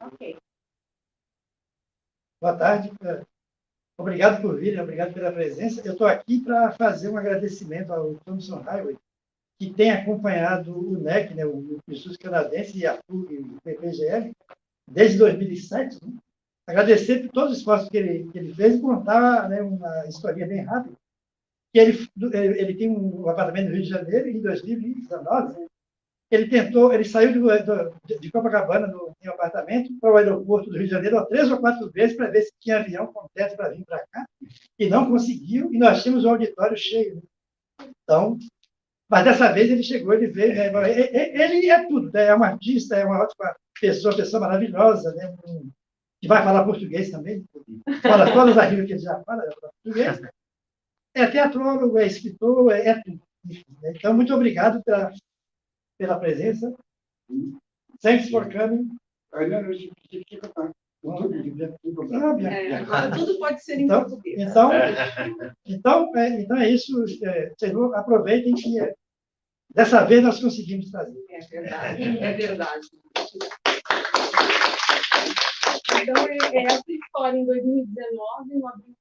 Ok. Boa tarde. Obrigado por vir, obrigado pela presença. Eu estou aqui para fazer um agradecimento ao Tomson Highway, que tem acompanhado o NEC, né, o Instituto Canadense, e a FURG, o PPGL, desde 2007. Né? Agradecer por todos os esforços que ele fez e contar, né, uma historinha bem rápida. Que ele tem um apartamento no Rio de Janeiro, e em 2019, ele saiu de Copacabana, em um apartamento, para o aeroporto do Rio de Janeiro 3 ou 4 vezes para ver se tinha avião com teto para vir para cá, e não conseguiu, e nós tínhamos o auditório cheio. Né? Então, mas dessa vez ele chegou, ele veio, né? Ele é tudo, né? É um artista, é uma ótima pessoa maravilhosa, né? Que vai falar português também, fala todas as línguas que ele já fala, português. É teatrólogo, é escritor, é tudo. Né? Então, muito obrigado pela presença. Thanks for coming. Agora tudo pode ser em português. Então é isso. Vocês aproveitem que dessa vez nós conseguimos trazer. É verdade, é verdade. Então, essa história em 2019, no Abril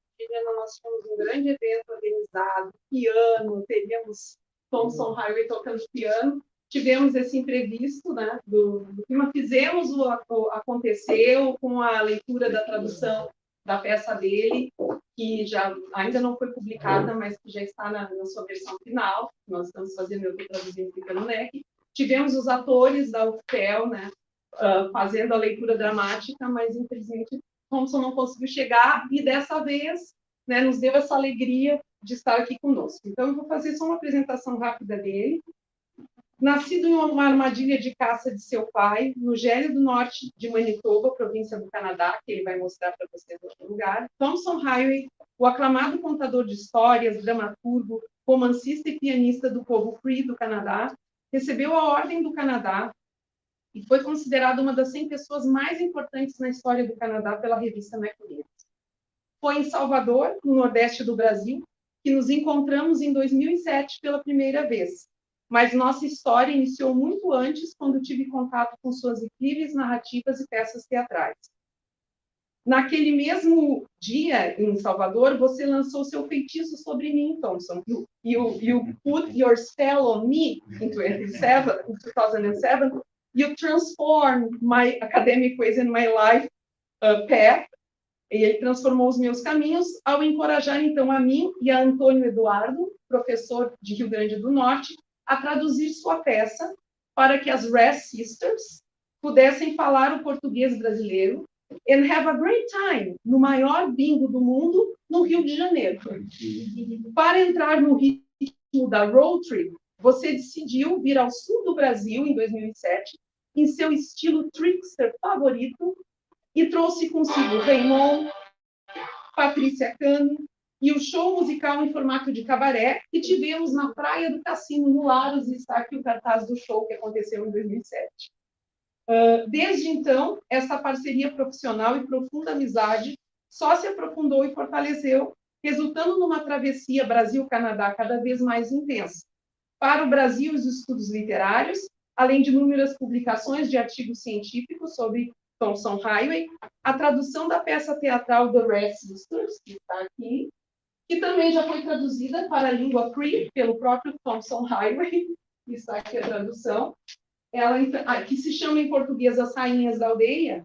nós tivemos um grande evento organizado, piano, teríamos Tomson Highway tocando piano, tivemos esse imprevisto, né, do clima, fizemos aconteceu com a leitura da tradução da peça dele, que ainda não foi publicada, mas que já está na sua versão final, nós estamos fazendo, eu estou traduzindo pelo NEC. Tivemos os atores da UFPEL, né, fazendo a leitura dramática, mas infelizmente Tomson não conseguiu chegar, e dessa vez, né, nos deu essa alegria de estar aqui conosco. Então, eu vou fazer só uma apresentação rápida dele. Nascido em uma armadilha de caça de seu pai, no gélido norte de Manitoba, província do Canadá, que ele vai mostrar para vocês em outro lugar, Tomson Highway, o aclamado contador de histórias, dramaturgo, romancista e pianista do povo Cree do Canadá, recebeu a Ordem do Canadá e foi considerado uma das 100 pessoas mais importantes na história do Canadá pela revista Macmillan. Foi em Salvador, no nordeste do Brasil, que nos encontramos em 2007 pela primeira vez. Mas nossa história iniciou muito antes, quando tive contato com suas incríveis narrativas e peças teatrais. Naquele mesmo dia, em Salvador, você lançou seu feitiço sobre mim, Tomson. You put your spell on me in 2007. You transformed my academic ways and my life path. E ele transformou os meus caminhos ao encorajar, então, a mim e a Antônio Eduardo, professor de Rio Grande do Norte, a traduzir sua peça para que as Res Sisters pudessem falar o português brasileiro and have a great time no maior bingo do mundo, no Rio de Janeiro. Para entrar no ritmo da road trip, você decidiu vir ao sul do Brasil, em 2007, em seu estilo trickster favorito, e trouxe consigo Raymond, Patrícia Cano e o show musical em formato de cabaré que tivemos na Praia do Cassino, no Laros, e está aqui o cartaz do show que aconteceu em 2007. Desde então, essa parceria profissional e profunda amizade só se aprofundou e fortaleceu, resultando numa travessia Brasil-Canadá cada vez mais intensa. Para o Brasil, os estudos literários, além de inúmeras publicações de artigos científicos sobre Tomson Highway, a tradução da peça teatral The Res Sisters, que está aqui, que também já foi traduzida para a língua Cree pelo próprio Tomson Highway, que está aqui a tradução, que se chama em português As Rainhas da Aldeia,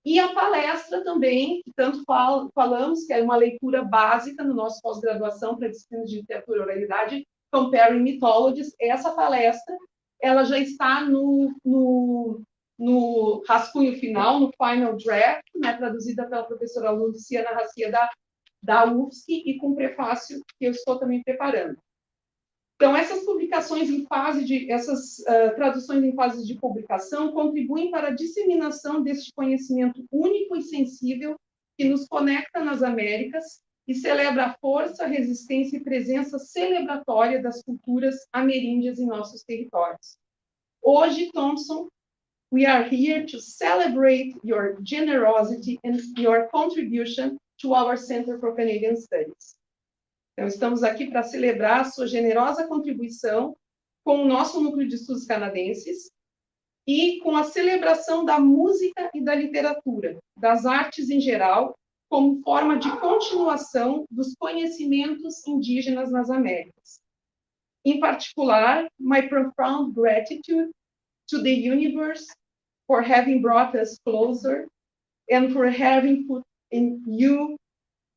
e a palestra também, que tanto falamos, que é uma leitura básica no nosso pós-graduação para disciplinas de literatura e oralidade, Comparing Mythologies. Essa palestra ela já está no rascunho final, no final draft, né, traduzida pela professora Luciana Racia da UFSC, e com prefácio que eu estou também preparando. Então, essas publicações traduções em fase de publicação contribuem para a disseminação deste conhecimento único e sensível que nos conecta nas Américas e celebra a força, resistência e presença celebratória das culturas ameríndias em nossos territórios. Hoje, Tomson, we are here to celebrate your generosity and your contribution to our Center for Canadian Studies. Então, estamos aqui para celebrar a sua generosa contribuição com o nosso Núcleo de Estudos Canadenses e com a celebração da música e da literatura, das artes em geral, como forma de continuação dos conhecimentos indígenas nas Américas. In particular, my profound gratitude to the universe for having brought us closer and for having put in you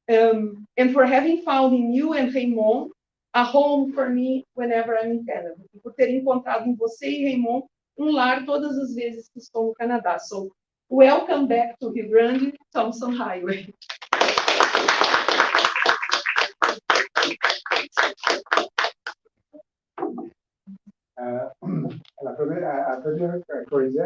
and for having found in you and Raymond a home for me whenever I'm in Canada. E por ter encontrado em você e Raymond lar todas as vezes que estou no Canadá. So, welcome back to Rio Grande, Tomson Highway. La primera coisa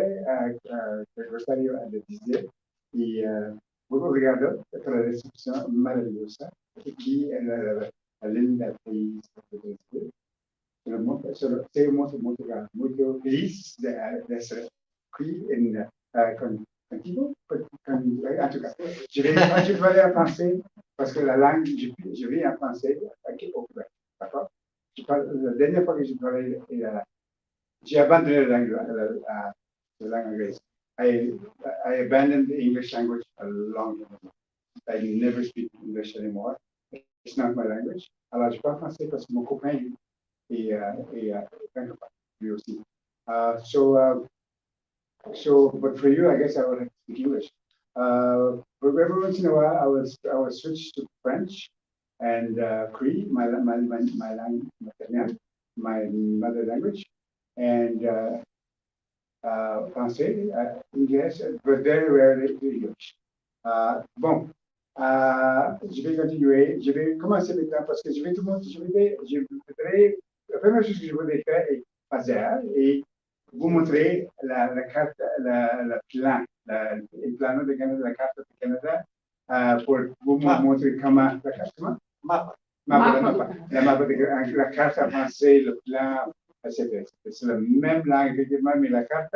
que gostaria de dizer é muito obrigado pela recepção maravilhosa aqui na linda país do Brasil. Sei muito feliz dessa aqui contigo. En tout cas, je vais parler en français parce que la langue, je vis en français aqui au Québec. D'accord? La dernière fois que j'ai parlé, j'ai abandonné la langue anglaise. I abandoned the English language a long time ago. I never speak English anymore. It's not my language. Alors, je parle français parce que mon copain est francophone, lui aussi. But for you, I guess I would have to speak English. But every once in a while, I would switch to French and Cree, my language maternelle, my mother language, and français, English, but very rarely English. Bon, je vais continuer. Je vais commencer maintenant parce que la première chose que je voudrais faire est passer et vous montrer la carte, le plan de Canada, la carte du Canada, pour vous montrer comment la carte, la carte avancée, le plan, etc. C'est la même langue, effectivement, mais la carte,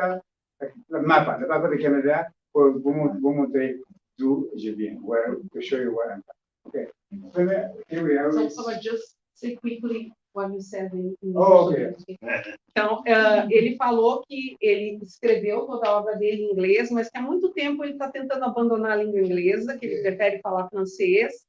le mapa du Canada, pour vous montrer d'où je viens, to show you where I'm from. Okay. Here we are. So I just say quickly what you said in okay. Então, ele falou que ele escreveu toda a obra dele em inglês, mas que há muito tempo ele está tentando abandonar a língua inglesa, que ele prefere falar francês,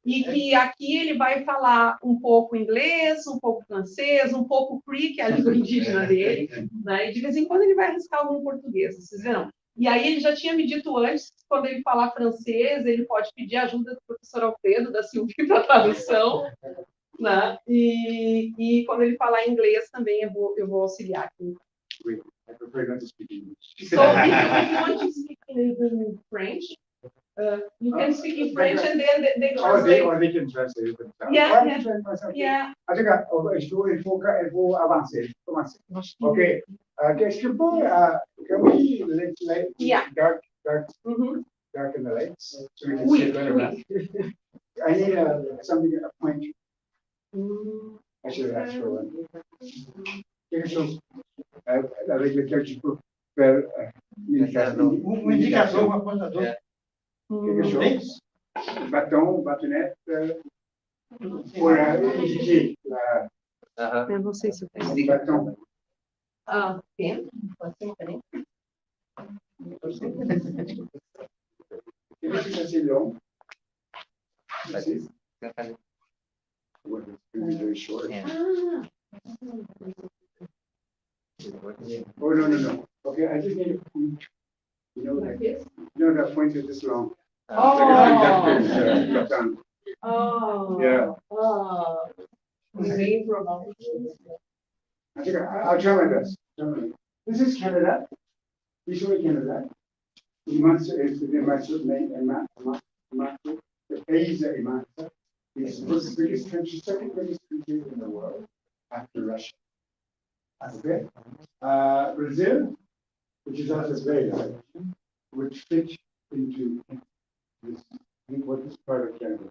e que aqui ele vai falar um pouco inglês, um pouco francês, um pouco Cree, que é a língua indígena dele, né? E de vez em quando ele vai arriscar algum português, vocês verão. E aí ele já tinha me dito antes, quando ele falar francês, ele pode pedir ajuda do professor Alfredo, da Silvia, para a tradução, né? E quando ele falar inglês também eu vou auxiliar aqui. Wait, I prefer not to speak English. So if you want to speak in French, you can speak in French and then they translate. Or they can translate it themselves. Yeah. En tout cas, il faut avancer. Commencer. OK. Est-ce que vous can we dark in the lights so we can see it better? I need something, a point. I should ask for one. Quelque chose avec lequel je peux faire une indication, un apontador. Quelque chose. Bâton, bâtonnette, pour indiquer Eu não sei se eu tenho. le bâton. Pen? Pode ser uma caneta? Quelque chose assez long. Ici. Very short. Oh, no. Okay, I just need a point. You know, like this? No, that point is this long. Yeah. I think I'll try my best. This is Canada. This is Canada. The pays is the biggest country, second biggest country in the world after Russia. Okay. Brazil, which is not as big, would fit into this, what is part of Canada.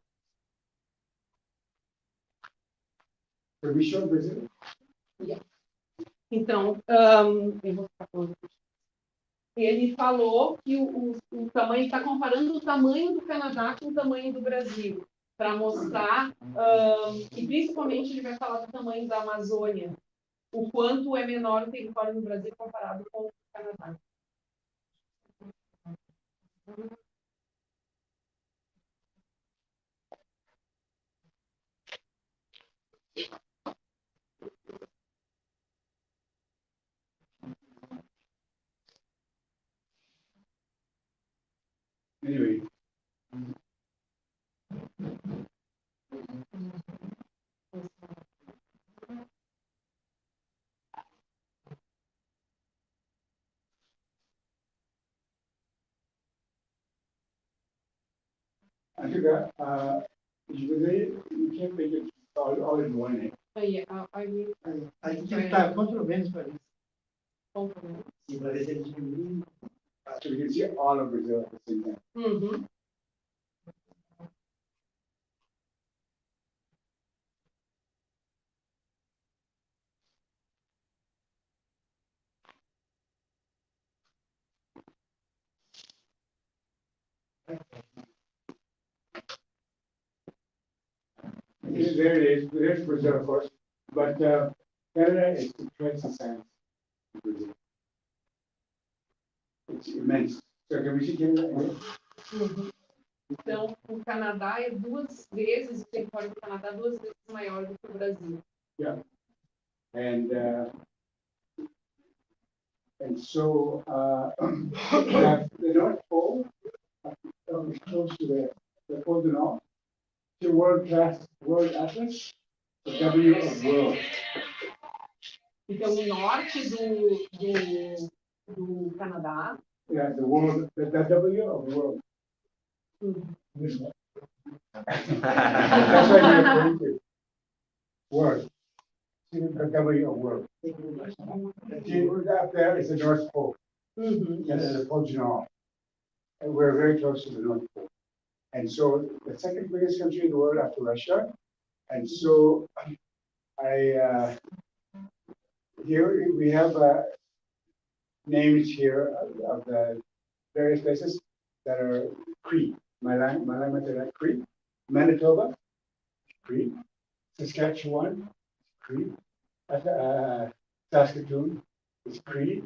Can we show Brazil? Yeah. Então, eu vou ficar falando. Ele falou que o tamanho, está comparando o tamanho do Canadá com o tamanho do Brasil, para mostrar, e principalmente ele vai falar do tamanho da Amazônia, o quanto é menor o território no Brasil comparado com o Canadá. Anyway. I think usually you can't make it all in one name. Aí, aí, A gente tem que estar Ctrl menos para isso. Sim, para ver se ele diminui. So we can see all of Brazil at the same time. Uhum. There it is. There's Brazil, of course, but Canada is twice the size of Brazil. It's immense. So can we see Canada? Uhum. Então, o Canadá é 2 vezes, o território do Canadá é 2 vezes maior do que o Brasil. Yeah. And so the North Pole is close to the Pole du Nord, the world atlas, the W of world. Então, o norte do Canadá. Yeah, the world, the W of world. This one. That's why you're referring to world. See the W of world. See, up there is the North Pole. And the Pole du Nord. And we're very close to the North Pole. And so the second biggest country in the world after Russia. And so here we have names here of the various places that are Cree. My language is Cree. Manitoba, Cree. Saskatchewan, Cree. Saskatoon is Cree.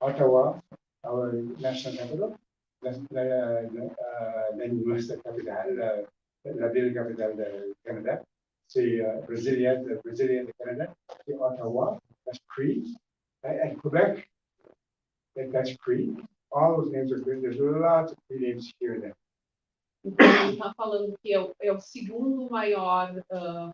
Ottawa, our national capital. Nuestra capital, la ville capitale de Canada. C'est Brasilia, the Brasilia de Canada. C'est Ottawa, that's Cree. And Quebec, that's Cree. All those names are Cree. There's lots of Cree names here and there. Então, ele está falando que é o segundo maior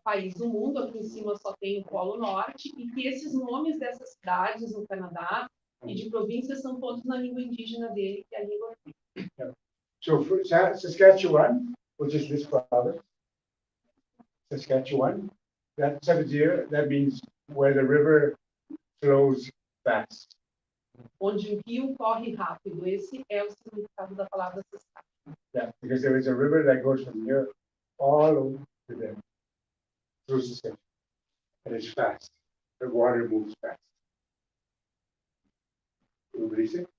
país do mundo, aqui em cima só tem o Polo Norte, e que esses nomes dessas cidades no Canadá e de províncias são todos na língua indígena dele, que é a língua Cree. Yeah. So for Saskatchewan, which is this province, Saskatchewan, that means where the river flows fast. Onde o rio corre rápido. Esse é o significado da palavra Saskatchewan. Yeah, because there is a river that goes from here all over to there, through Saskatchewan. And it's fast. The water moves fast.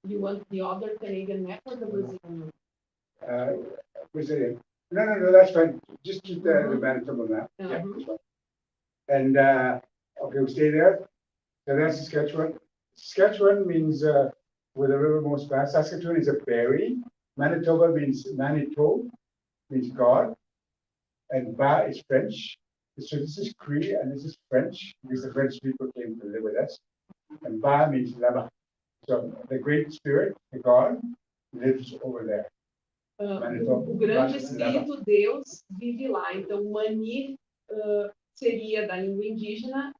You want the other Canadian map or the Brazilian map? Brazilian. No, that's fine. Just keep the Manitoba map. Yeah, that's fine. And okay, we'll stay there. So that's Saskatchewan. Saskatchewan means where the river moves fast. Saskatoon is a berry. Manitoba means Manito, means God. And Ba is French. So this is Cree and this is French because the French people came to live with us. And Ba means Lama. So the Great Spirit, the God, lives over there. O grande Espírito Deus vive lá. Então, Mani seria da língua indígena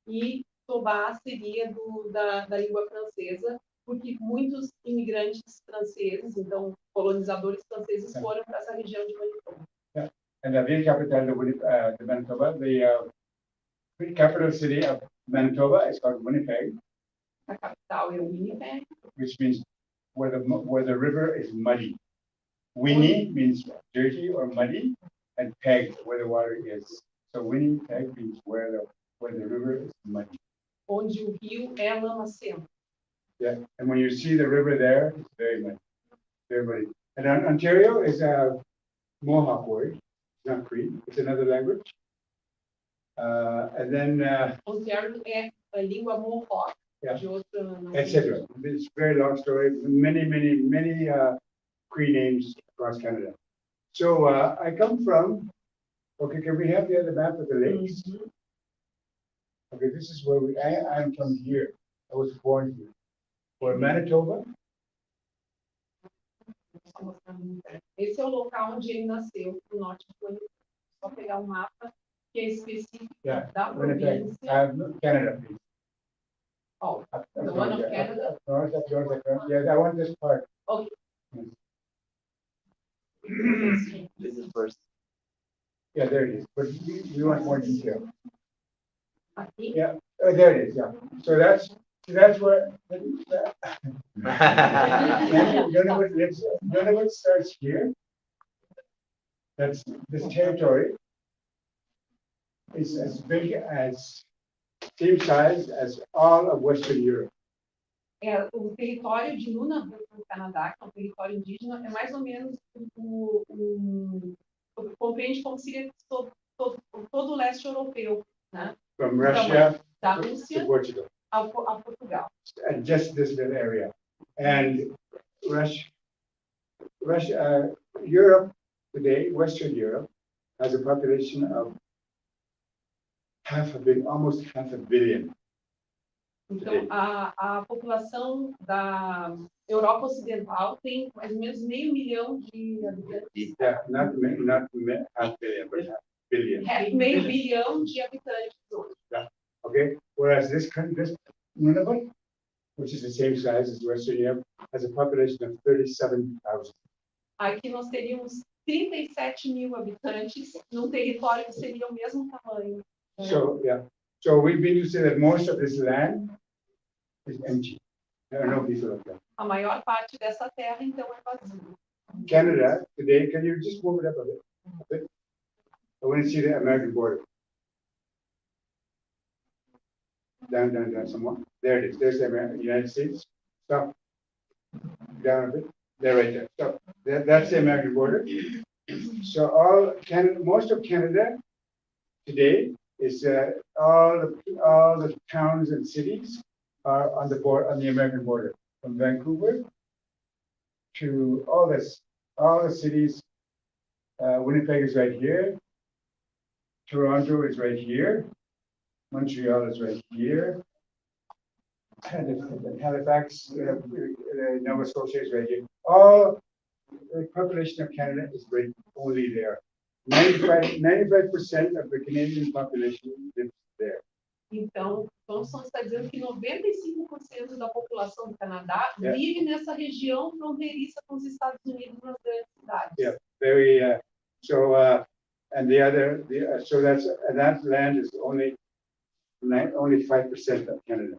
e Tobá seria da língua francesa, porque muitos imigrantes franceses, então colonizadores franceses, foram para essa região de Manitoba. Yeah. And the real capital of Manitoba, the capital city of Manitoba is called Winnipeg. A capital é Winnipeg. Which means where the river is muddy. Winnie means dirty or muddy, and peg where the water is. So Winnipeg means where the river is muddy. Onde o rio é lamacento. Yeah, and when you see the river there, it's very muddy, very muddy. And Ontario is a Mohawk word. It's not Cree. It's another language. And then, Ontario é a língua Mohawk, yeah, de outra etc. It's a very long story. Many Cree names across Canada. So I come from. Okay, can we have the other map of the lakes? Okay, this is where I'm from here. I was born here. For Manitoba. Esse é o local onde ele nasceu, no norte do Canadá. Só pegar o mapa que é específico da província. Canada, please. Oh, the one of Canada? North, yeah, I want this part. Okay. This is first. Yeah, there it is. But we want more detail. Aqui? Yeah, there it is. Yeah. So that's where. Nunavut starts here. That's this territory is as big as, same size as all of Western Europe. É, o território de Nunavut, no Canadá, que é um território indígena, é mais ou menos compreende como seria todo o leste europeu, né? From Russia da to Rússia Portugal. a Portugal. And just this little area. And Europe today, Western Europe, has a population of almost half a billion. Então, a população da Europa Ocidental tem mais ou menos 500 milhões de habitantes. Yeah, not half billion, but half billion. Meio bilhão de habitantes hoje. Yeah. Okay. Whereas this Nunavut, which is the same size as Western Europe, has a population of 37,000. Aqui nós teríamos 37 mil habitantes num território que seria o mesmo tamanho. So yeah. So we've been to say that most of this land is empty. There are no people up there. A maior parte dessa terra, então, é vazia. Canada today, can you just move it up a bit? I want to see the American border. Down some more. There it is. There's the United States. Stop. Down a bit. There, right there. Stop. That's the American border. So most of Canada today is all the towns and cities are on the American border, from Vancouver to all the cities. Winnipeg is right here. Toronto is right here. Montreal is right here. And Halifax, Nova Scotia is right here. All the population of Canada is right only there. 95% of the Canadian population lives there. Então, Tomson está dizendo que 95% da população do Canadá vive nessa região fronteiriça com os Estados Unidos nas grandes cidades. Yeah, very. And that land is only 5% of Canada.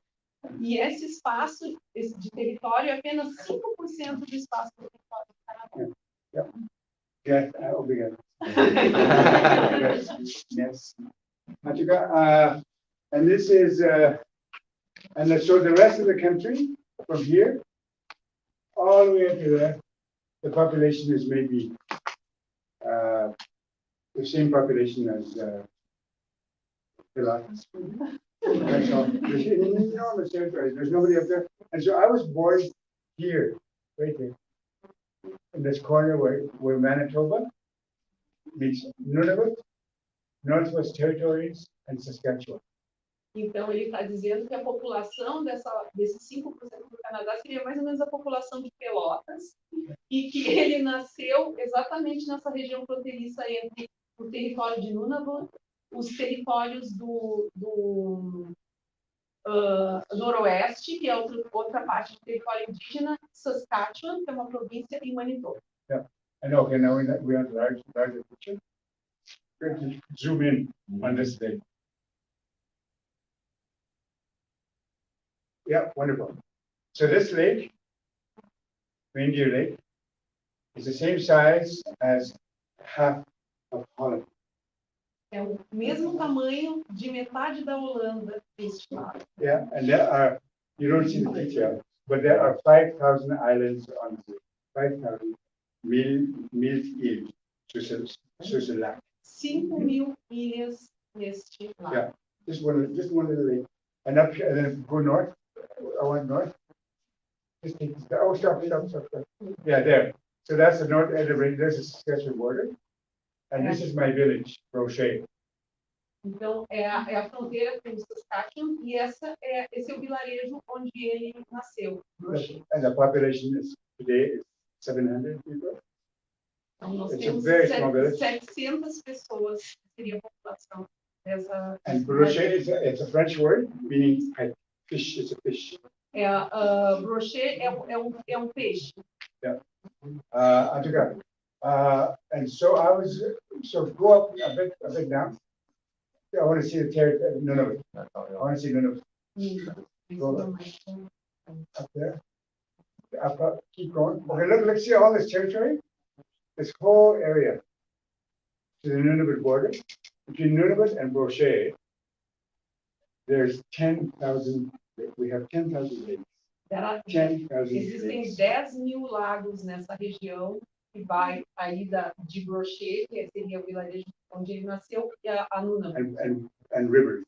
E esse espaço de território é apenas 5% do espaço do território do Canadá. Yeah, obrigado. Yes. And this is, and so the rest of the country from here all the way up to there, the population is maybe the same population as Pilates. That's all. There's enormous territory. There's nobody up there. And so I was born here, right here, in this corner where Manitoba meets Nunavut, Northwest Territories, and Saskatchewan. Então, ele está dizendo que a população desses 5% do Canadá seria mais ou menos a população de Pelotas, e que ele nasceu exatamente nessa região fronteiriça entre o território de Nunavut, os territórios do noroeste, que é outra parte do território indígena, Saskatchewan, que é uma província, e Manitoba. Yeah, I know. Okay, now we have larger picture. We're going to zoom in on this thing. Yeah, wonderful. So this lake, Reindeer Lake, is the same size as half of Holland. É o mesmo tamanho de metade da Holanda, este lado. Yeah, and there are, you don't see the detail, but there are 5,000 islands on the lake. 5,000 mil îles sur ce lac. 5.000 ilhas neste lado. Yeah. Just one little lake. And up here, and then go north. I went north. Just take this. Oh, stop. Yeah, there. So that's the north end of it. There's a Saskatchewan border. And this is my village, Rocher. Então, é a fronteira com o Saskatchewan e esse é o vilarejo onde ele nasceu. And the population is today is 700 people. Então, nós It's temos a very small village. 700 pessoas, que seria a população dessa. And brochet it's a French word meaning fish. It's a fish. Brochet é um peixe. Yeah. And so I was go up a bit down. I want to see the territory. Nunavut. I want to see Nunavut. Go up there. Up, keep going. Okay, let's see all this territory. This whole area to the Nunavut border. Between Nunavut and Brochet, there's 10,000. We have 10,000 lakes. 10,000 Existem lakes. 10.000 lagos nessa região que vai aí de Brochet, que seria o vilarejo onde ele nasceu, e a Nunavut. And rivers.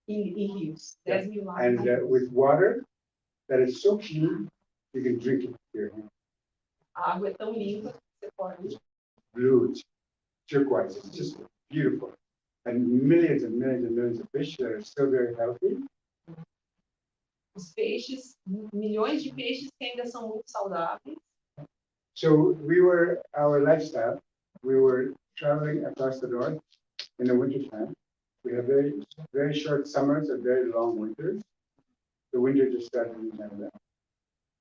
E rios. 10.000 lagos. And with water that is so clean, you can drink it here. A água é tão limpa que você pode. Blue, turquoise, it's just beautiful. And millions and millions and millions of fish that are still very healthy. Os peixes, milhões de peixes que ainda são muito saudáveis. So our lifestyle, we were traveling across the north in the wintertime. We have very, very short summers and very long winters. The winter just started in Canada.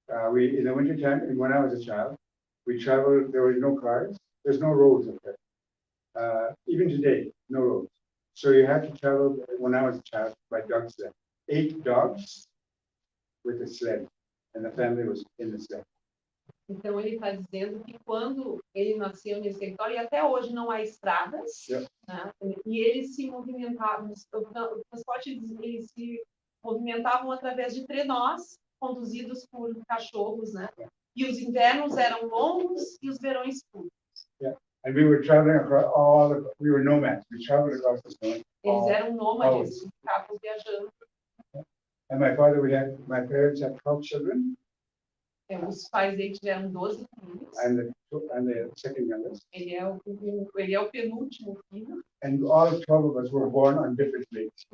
In the wintertime, and when I was a child, we traveled, there were no cars, there's no roads up there. Even today, no roads. So you had to travel, when I was a child, by dog sled. 8 dogs with a sled, and the family was in the sled. Então, ele está dizendo que quando ele nasceu nesse território, e até hoje não há estradas, né? E eles se movimentavam, o transporte, eles se movimentavam através de trenós, conduzidos por cachorros, né? E os invernos eram longos e os verões curtos. Yeah. And we were traveling across we were nomads. We traveled across the north. Eles eram nômades, ficavam viajando. And my parents had 12 children. Os pais dele tiveram 12 filhos. And the second youngest. Ele é o penúltimo filho. And all 12 of us were born on different lakes.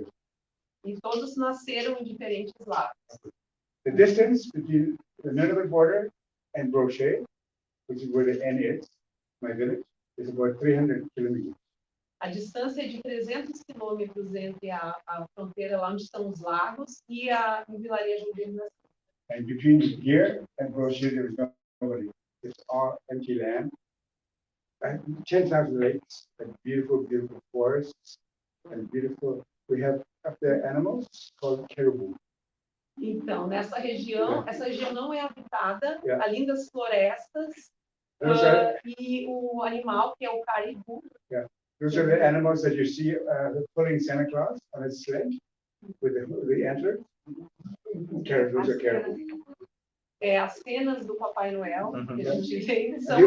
E todos nasceram em diferentes lagos. The distance between the Nunavut border and Brochet, which is where the N is, my village, is about 300 kilometers. A distância é de 300 quilômetros entre a fronteira, lá onde estão os lagos, e o vilarejo onde ele nasceu. And between here and Brochet, there is nobody. It's all empty land. 10,000 lakes, and beautiful, beautiful forests, and beautiful. We have up there animals called caribou. Então, essa região não é habitada, há lindas florestas, e o animal, que é o caribou. Yeah. Those are the animals that you see pulling Santa Claus on his sled with the antlers. Those are caribou. As cenas do Papai Noel que a gente vê são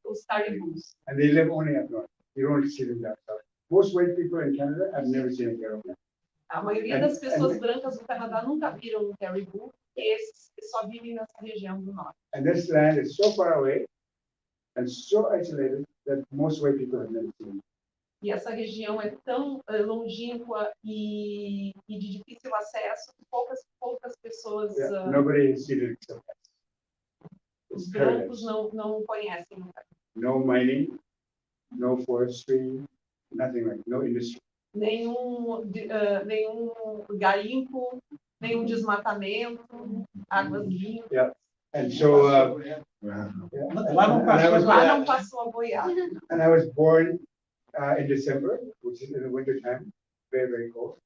os caribous. And they live only up north. You don't see them down south. Most white people in Canada have never seen a caribou. A maioria das pessoas brancas do Canadá nunca viram um caribou, e esses só vivem nessa região do norte. And this land is so far away and so isolated that most white people have never seen it. E essa região é tão longínqua e de difícil acesso que poucas pessoas. Nobody has seen it except us. Os brancos não conhecem. No mining, no forestry, nothing like no industry. Nenhum garimpo, nenhum desmatamento, águas limpas. Yeah. And so lá não passou a boiada. And I was born in December, which is in the winter time, very, very cold,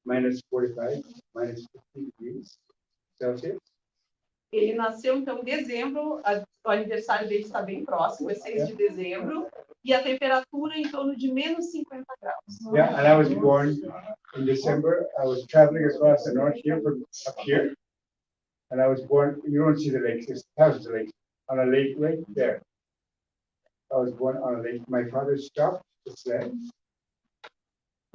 minus 45, minus 50 degrees Celsius. Ele nasceu, então, em dezembro, o aniversário dele está bem próximo, é 6 de dezembro, e a temperatura em torno de menos 50 graus. Yeah, and I was born in December. I was traveling across the north here from up here, and I was born, you don't see the lakes, there's thousands of lakes, on a lake right there. I was born on a lake. My father stopped the sled,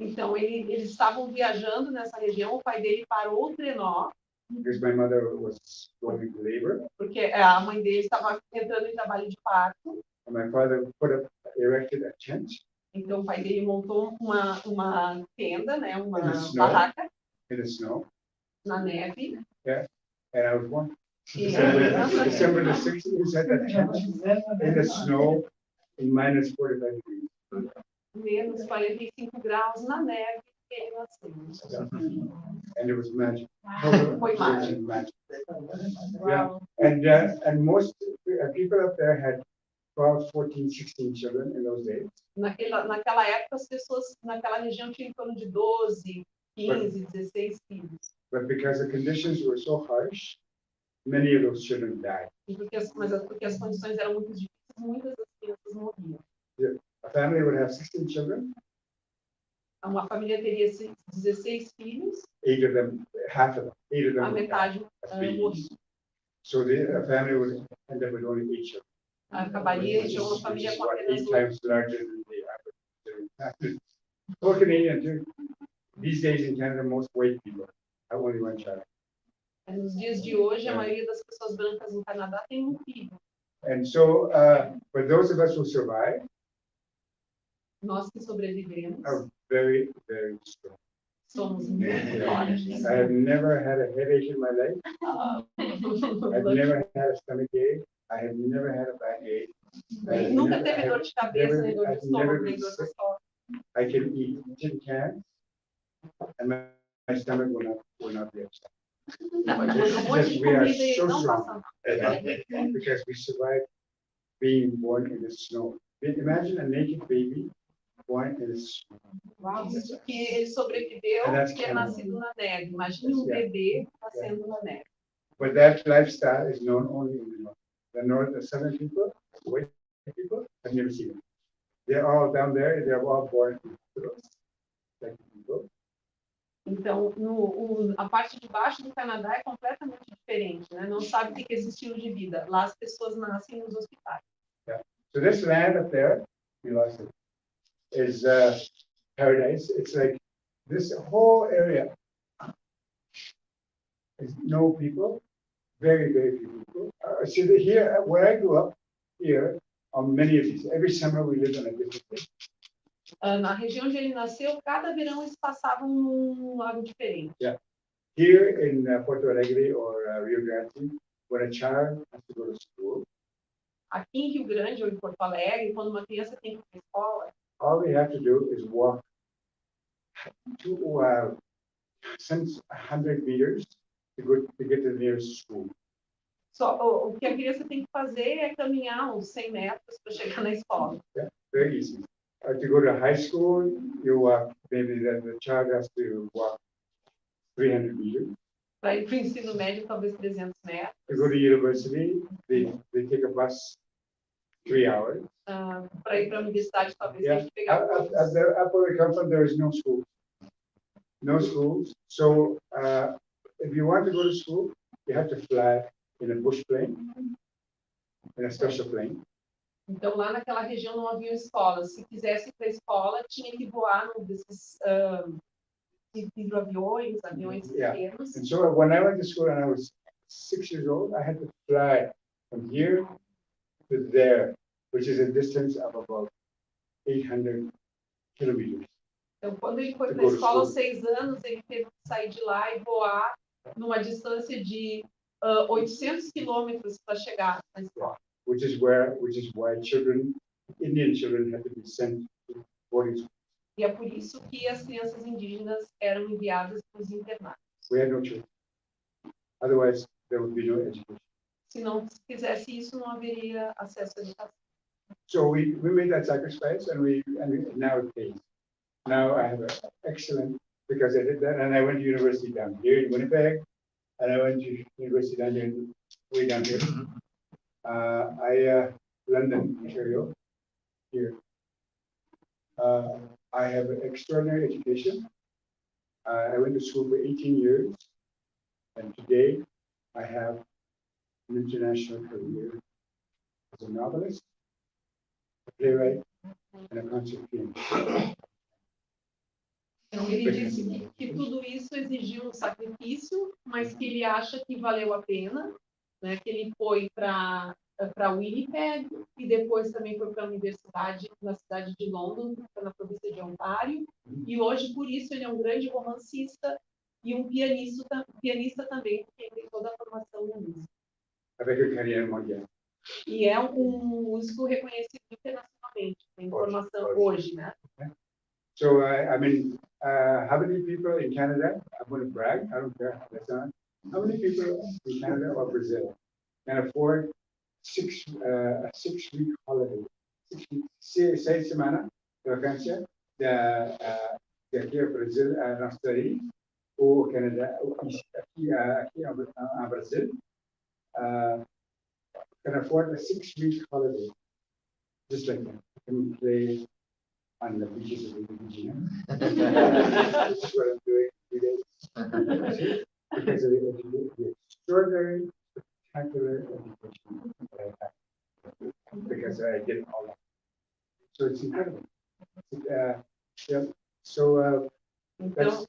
Então, eles estavam viajando nessa região, o pai dele parou o trenó, because my mother was going to labor, porque a mãe dele estava entrando em trabalho de parto. and my father erected a tent. Então, o pai dele montou uma tenda, né, uma In the snow. barraca In the snow, na neve. and I was born. E, December the 6th, he set that tent in the snow in minus 45 degrees. menos 45 graus na neve, e ele nasceu. And it was magic. Foi mágico. Magic. Uau. And most people up there had 12, 14, 16 children in those days. Naquela época, as pessoas naquela região tinham em torno de 12, 15, 16 filhos. But because the conditions were so harsh, many of those children died. Porque as condições eram muito difíceis, muitas das crianças morriam. A family would have 16 children. Uma família teria 16 filhos, 8 of them, half of them, 8 of them a would die metade as babies. morria. So a family would end up with only 8 children. Acabaria de uma família com apenas 8 times larger than the average. For Canadian too. These days in Canada, most white people have only one child. Nos dias de hoje, a maioria das pessoas brancas no Canadá tem um filho. And so, for those of us who survive, Nós que sobrevivemos, are very, very strong. somos muito fortes. I have never had a headache in my life. I've never had a stomach ache. I have never had a backache. Nunca teve dor de cabeça, nem dor de estômago, nem dor de estômago. I can eat tin cans, and my stomach will not be upset. Um monte de comida e não passa nada. Because we survived being born in the snow. Imagine a naked baby born in the snow. Uau, que ele sobreviveu ter nascido na neve. Imagine um bebê nascendo na neve. But that lifestyle is known only in the north. The north, the southern people, white people, I've never seen them. They're all down there. They're all born in hospitals, like people. Então, a parte de baixo do Canadá é completamente diferente, né? Não sabe o que é esse estilo de vida. Lá as pessoas nascem nos hospitais. Yeah. So this land up there, we lost it, is paradise. It's like this whole area is no people, very, very few people. So here, where I grew up, here, on many of these, every summer we lived on a different place. Na região onde ele nasceu, cada verão eles passavam num lago diferente. Yeah. Here in Porto Alegre or Rio Grande, when a child has to go to school, aqui em Rio Grande ou em Porto Alegre, quando uma criança tem que ir para a escola, all they have to do is walk some 100 meters to get to the nearest school. Só, o que a criança tem que fazer é caminhar uns 100 metros para chegar na escola. Yeah, very easy. To go to high school, you walk, maybe the child has to walk 300 meters. Para ir para o ensino médio, talvez 300 metros. To go to university, they take a bus 3 hours. Para ir para a universidade, talvez Yeah. tenha que pegar Up where we come from, there is no school. No schools. So if you want to go to school, you have to fly in a bush plane, in a special plane. Então, lá naquela região não havia escola. Se quisesse ir para a escola, tinha que voar num desses hidroaviões, aviões pequenos. And so when I went to school and I was 6 years old, I had to fly from here to there, which is a distance of about 800 kilometers. Então, quando ele foi para a escola aos 6 anos, ele teve que sair de lá e voar numa distância de 800 quilômetros para chegar na escola. Which is why Indian children had to be sent to boarding schools. E é por isso que as crianças indígenas eram enviadas para os internatos. We had no choice. Otherwise, there would be no education. Se não fizesse isso, não haveria acesso à educação. So we made that sacrifice, and now it pays. Now I have an excellent, because I did that, and I went to university down here in Winnipeg, and I went to university down here, way down here. London, Ontario, here. I have an extraordinary education. I went to school for 18 years, and today I have an international career as a novelist, a playwright, and a concert pianist. Então, ele disse que tudo isso exigiu um sacrifício, mas que ele acha que valeu a pena, né? Que ele foi para Winnipeg e depois também foi para a universidade na cidade de London, na província de Ontário. E hoje, por isso, ele é um grande romancista e um pianista também, porque ele tem toda a formação no músico. Avec une carrière mondiale. E é um músico reconhecido internacionalmente, tem formação hoje, né? So, I mean, how many people in Canada, I'm going to brag, I don't care, that's not, how many people in Canada or Brazil can afford a 6-week holiday? 6 semanas de vacances aqui ao Brasil, na Austrália, ou ao Canada, aqui ao Brasil, can afford a 6-week holiday, just like that. You can play on the beaches of Indígena. This is what I'm doing 3 days. Because of the extraordinary, spectacular education that I have. Because I did all that. So it's incredible. Yeah. So, então,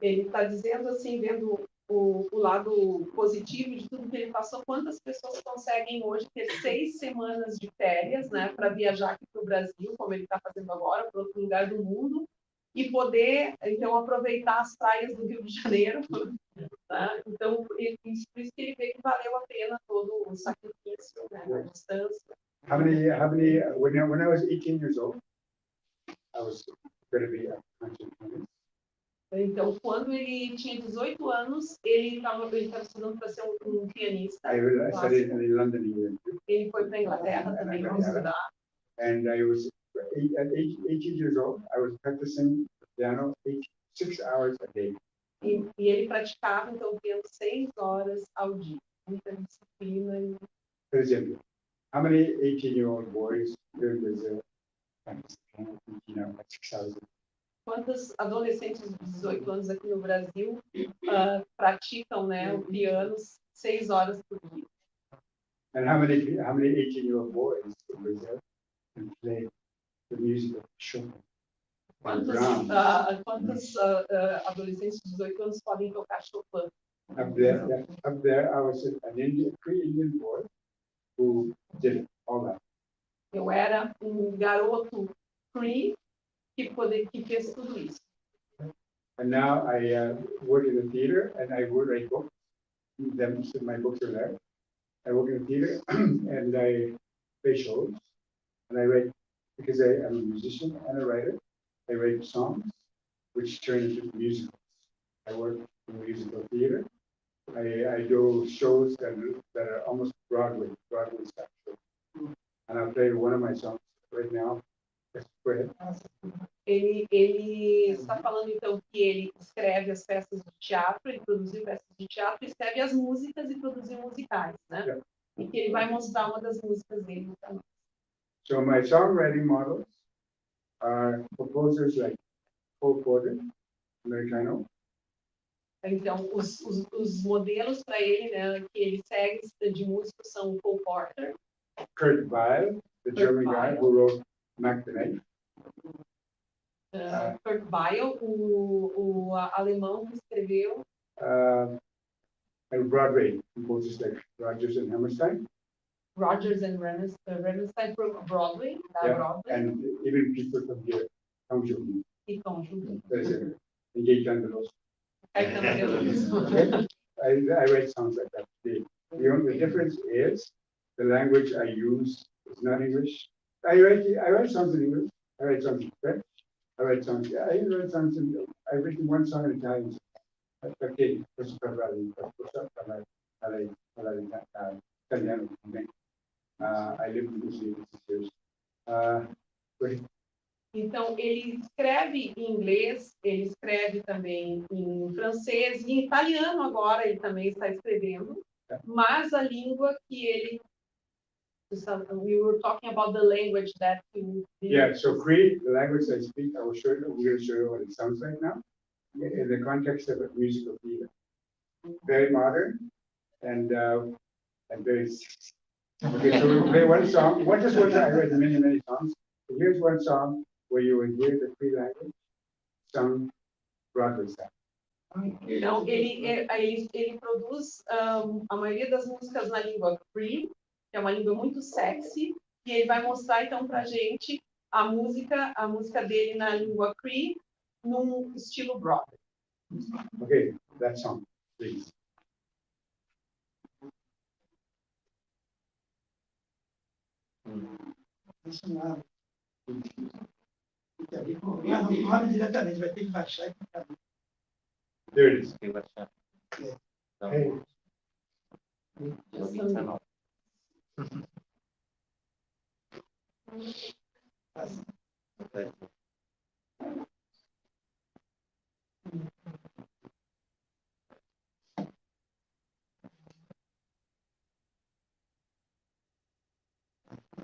ele está dizendo assim, vendo o lado positivo de tudo que ele passou, quantas pessoas conseguem hoje ter 6 semanas de férias, né, para viajar aqui para o Brasil, como ele está fazendo agora, para outro lugar do mundo, e poder, então, aproveitar as praias do Rio de Janeiro. Tá? Então, por isso que ele vê que valeu a pena todo o sacrifício, né, a distância. When I was 18 years old, I was going to be a country. Então, quando ele tinha 18 anos, ele estava estudando para ser um pianista. I studied in London, England. Ele foi para a Inglaterra também para estudar. And I was, at 18 years old, I was practicing piano 6 hours a day. E ele praticava, então, piano 6 horas ao dia. Muita disciplina. For example, how many 18-year-old boys here in Brazil practice piano 6 hours a day? Quantos adolescentes de 18 anos aqui no Brasil praticam, né, o piano 6 horas por dia? And how many 18-year-old boys in Brazil can play the music of Chopin? Quantos adolescentes de 18 anos podem tocar Chopin? Up there, I was an Cree Indian boy who did all that. Eu era garoto Cree que fez tudo isso. And now I work in the theater and I write books. My books are there. I work in the theater and I play shows. And I write, because I am a musician and a writer, I write songs which turn into musicals. I work in musical theater. I do shows that are almost Broadway style shows. And I'll play one of my songs right now. Go ahead. Ele está falando, então, que ele escreve as peças de teatro, ele produziu peças de teatro, escreve as músicas e produziu musicais, né? Yeah. E que ele vai mostrar uma das músicas dele também. So my songwriting models are composers like Cole Porter, americano. Então, os modelos para ele, né, que ele segue de músicos são Cole Porter, Kurt Weill, the German guy who wrote Macbeth. Kurt Weill, o alemão que escreveu. And Broadway composers like Rodgers and Hammerstein. Rodgers and Hammerstein from Broadway. Yeah. Broadway. And even people from here, Tom Jones. E Tom Jones. And Gaetano Veloso. I write songs like that. The difference is the language I use is not English. I write songs in English. I write songs in French. I write songs in. I've written one song in Italian. Okay, I lived in Italy for 6 years. Então, ele escreve em inglês, ele escreve também em francês e em italiano agora ele também está escrevendo, mas a língua que ele... We were talking about the language that he... Yeah, so Cree, the language I speak, I will show you, we're going to show you what it sounds like now, in the context of a musical theater. Very modern and very... Okay, so we'll play one song. I read many songs. So here's one song where you will hear the Cree language sung Broadway style. Então, ele produz a maioria das músicas na língua Cree, que é uma língua muito sexy, e ele vai mostrar, então, para a gente a música dele na língua Cree, num estilo Broadway. Okay, that song, please. Não abre diretamente, vai ter que baixar e ficar. There it is. Tem que baixar. Então, Hey. dia 29.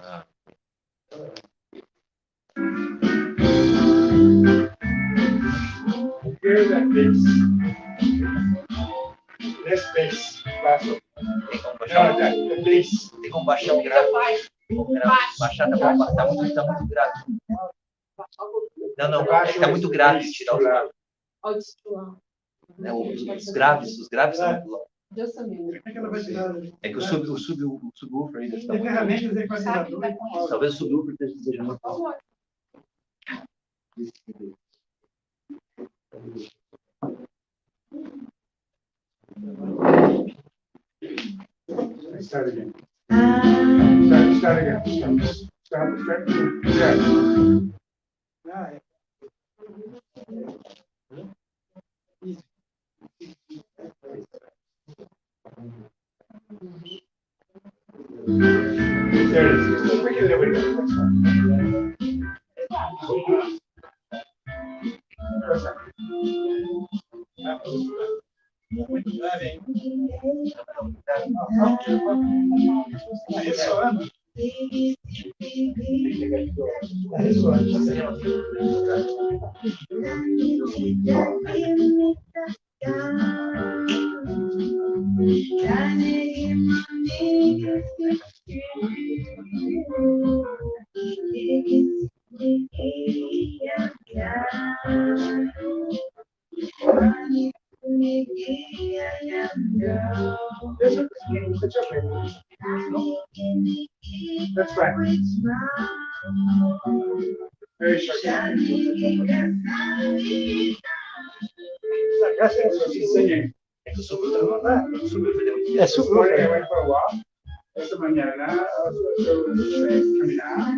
Ah, Hear that bass. Less bass. Basso. tem como No, baixar, the bass. tem como baixar o grave. Baixar tá muito grave. Não, é que tá muito grave tirar os graves. Os graves são muito loucos. Just a minute. Como é que ela vai tirar? É que o subwoofer ainda está Tem muito. ferramentas equalizadoras. Talvez o subwoofer esteja muito alto. Start again. Start again. Start. Yeah. Ah, é. Isso. There it is. We can live with it. That's fine. Muito grave, hein? Está ressoando. Está ressoando. It's okay. That's fine. Very short. She's singing. É que o subwoofer não dá. O subwoofer é muito. É This morning I subwoofer. went for a walk. Esta mañana eu fui caminhar.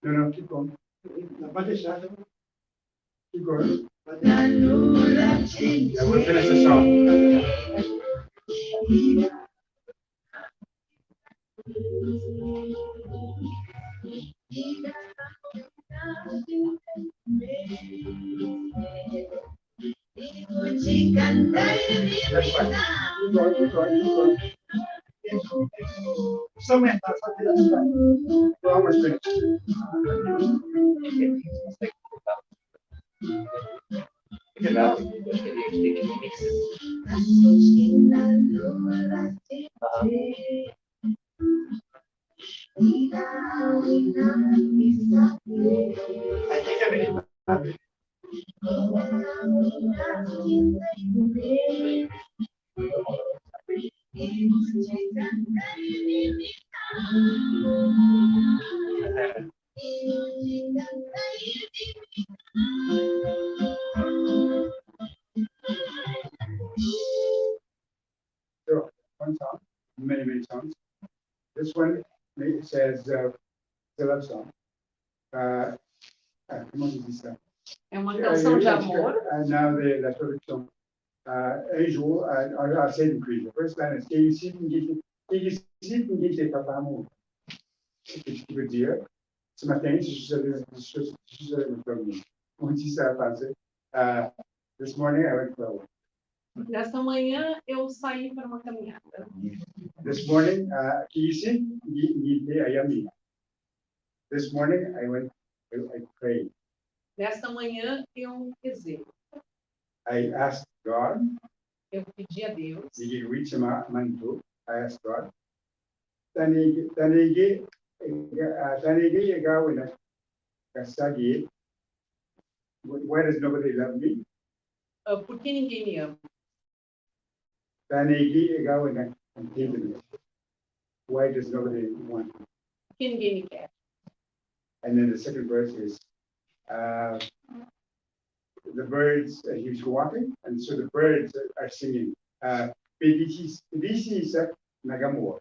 No, keep going. Não pode deixar. Keep going. Pode deixar. I will finish the song. That's fine. Keep going, keep going, keep going. Precisa aumentar, só que não We're almost finished. Porque não, tem que mixar. Aí tem que habilitar. So, one song, many songs. This one it says it's a love song. Como diz isso? É uma canção de amor. Now the traduction. Anjo, I said in Cree. The first line is quem se ninguém te trata amor. O que quer dizer? Ce matin, como disse a frase, this morning I went for a walk. Nesta manhã eu saí para uma caminhada. This morning, This morning I went I prayed. Nesta manhã eu rezei. I asked God, Eu pedi a Deus. Digi Wichama Mantu, I asked God, Tanigi Gawina Kasagi, why does nobody love me? Por que ninguém me ama? Tanigi Gawina Kasagi, why does nobody want me? Por que ninguém me quer? And then the second verse is, the birds, he was walking, and so the birds are singing. This is Nagamua.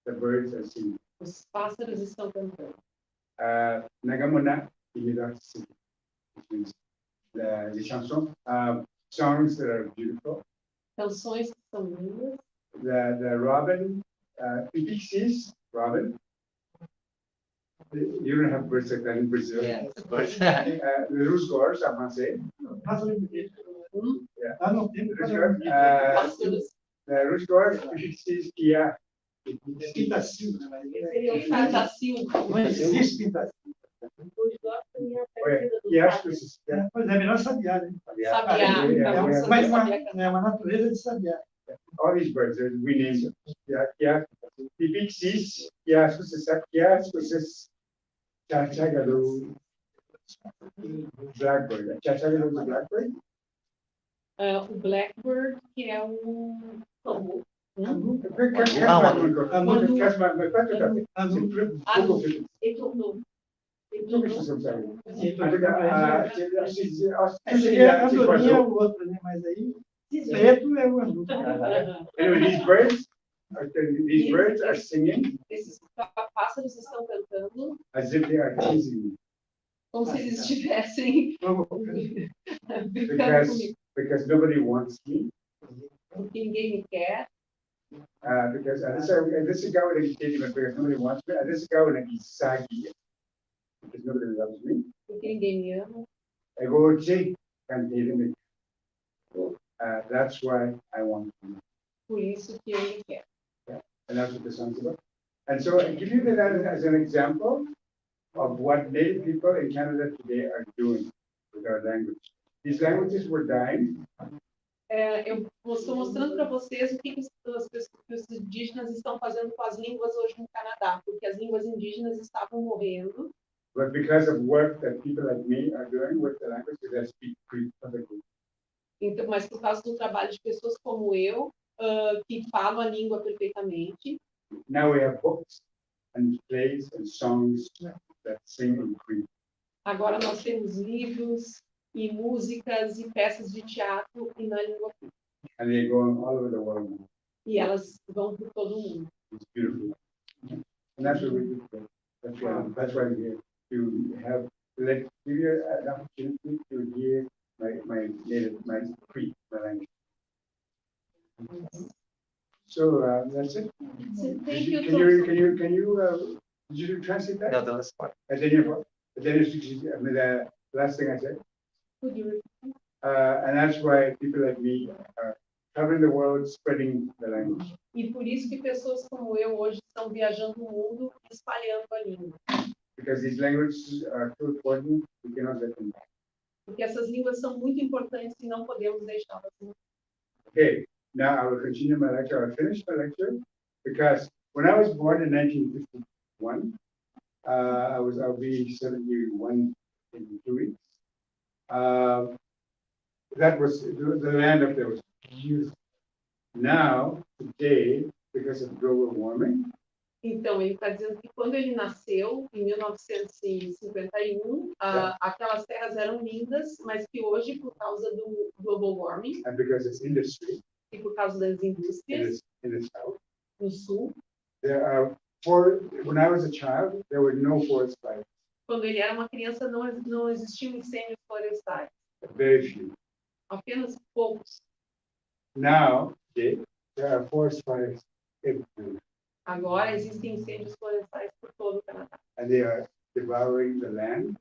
The birds are singing. Os pássaros estão cantando. Nagamuna, which means the chanson, songs that are beautiful. Canções que são lindas. The robin, Pipixies, robin. You don't have birds like that in Brazil. Yes, of course. The rusgors, I must say. Yeah. The rusgors, Pipixies, Kia. Seria o Catacil. Não existe pintação. Pois é, melhor sabiá, né? Sabiá. Mas é uma natureza de sabiá. All these birds, we name them. Pipixies, Kia, Chachagalo, blackbird. Chachagalo is a blackbird? O blackbird, que é o bambu. Seria a andorinha ou outra, né? Mas aí, preto é o andu. Anyway, these birds are singing. Esses pássaros estão cantando. As if they are teasing me. Como se eles estivessem brincando comigo. Because nobody wants me. Porque ninguém me quer. Because this is going to be because nobody wants me. This is going to be saggy because nobody loves me. Porque ninguém me ama. I go check and me. That's why I want you. Por isso que eu me quero. Yeah. And that's what the song's about. And so I give you that as an example of what Native people in Canada today are doing with our language. These languages were dying. Eu estou mostrando para vocês o que os indígenas estão fazendo com as línguas hoje no Canadá, porque as línguas indígenas estavam morrendo. But because of work that people like me are doing with the language, they speak Cree perfectly. Então, mas por causa do trabalho de pessoas como eu, que falam a língua perfeitamente. Now we have books and plays and songs that sing in Cree. Agora nós temos livros e músicas e peças de teatro e na língua Cree. And they're going all over the world now. E elas vão por todo o mundo. It's beautiful. And that's what we do. That's why we're here, to have, give you an opportunity to hear my native, my Cree, my language. So that's it. Thank you. Can you did you translate that? No, that was fine. And then the last thing I said. Could you repeat? And that's why people like me are traveling the world, spreading the language. E por isso que pessoas como eu hoje estão viajando o mundo e espalhando a língua. Because these languages are so important, we cannot let them die. Porque essas línguas são muito importantes e não podemos deixá-las. Okay, now I will continue my lecture. I'll finish my lecture because when I was born in 1951, I'll be 71 in 2 weeks. That was the land up there was beautiful. Now, today, because of global warming. Então, ele está dizendo que quando ele nasceu, em 1951, aquelas terras eram lindas, mas que hoje, por causa do global warming, and because it's industry, e por causa das indústrias, in the south, no sul, there are when I was a child, there were no forest fires. Quando ele era uma criança, não existiam incêndios florestais. Very few. Apenas poucos. Now, there are forest fires everywhere. Agora existem incêndios florestais por todo o Canadá. And they are devouring the land.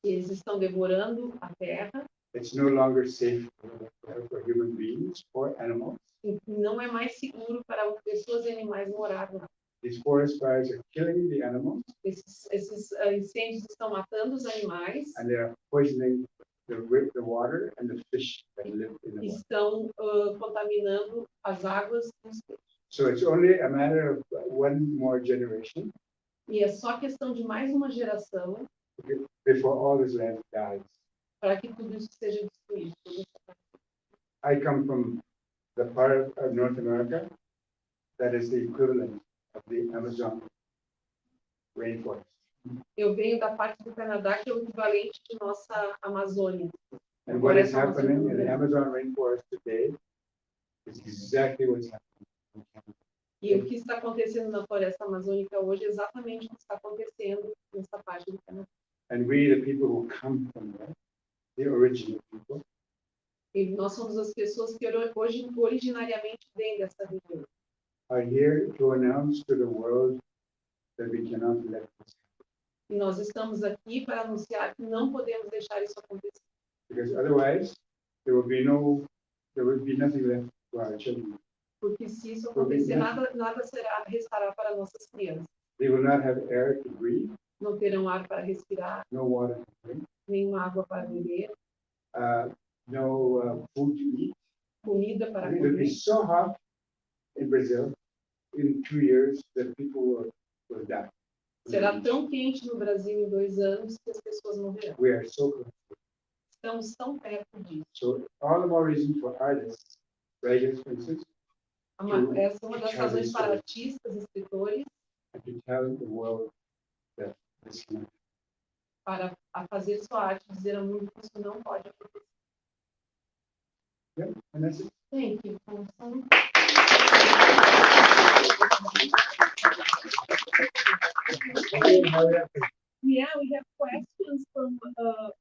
Eles estão devorando a terra. It's no longer safe for human beings or animals. E não é mais seguro para pessoas e animais morar lá. These forest fires are killing the animals. Esses incêndios estão matando os animais. And they are poisoning the water and the fish that live in the water. Estão contaminando as águas e os peixes. So it's only a matter of one more generation. E é só questão de mais uma geração Before all this land dies. para que tudo isso seja destruído. I come from the part of North America that is the equivalent of the Amazon rainforest. Eu venho da parte do Canadá que é o equivalente de nossa Amazônia. And what is happening in the Amazon rainforest today is exactly what's happening in Canada. E o que está acontecendo na floresta amazônica hoje é exatamente o que está acontecendo nessa parte do Canadá. And we, the people who come from there, the original people, E nós somos as pessoas que hoje originariamente vêm dessa região. are here to announce to the world that we cannot let this happen. E nós estamos aqui para anunciar que não podemos deixar isso acontecer. Because otherwise, there will be nothing left for our children. Porque se isso acontecer, nada restará para nossas crianças. They will not have air to breathe, Não terão ar para respirar, no water to drink, nenhuma água para beber, no food to eat. comida para It will be comer. so hot in Brazil in 2 years that people will die. Será tão quente no Brasil em 2 anos que as pessoas morrerão. We are so close. Estamos tão perto disso. So all the more reason for artists, writers, for instance, Essa é uma das razões para artistas, escritores, and to tell the world that this cannot. para fazer sua arte, dizer ao mundo que isso não pode acontecer. Yeah, and that's it. Thank you, Tomson. Yeah, we have questions from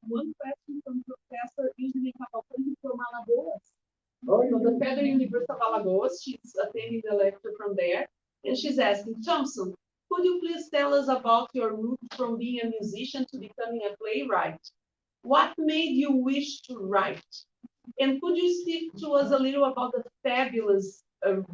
one question from Professor Indígena from Alagoas. So the Federal University of Alagoas, she's attending the lecture from there, and she's asking, Tomson, could you please tell us about your route from being a musician to becoming a playwright? What made you wish to write? And could you speak to us a little about the fabulous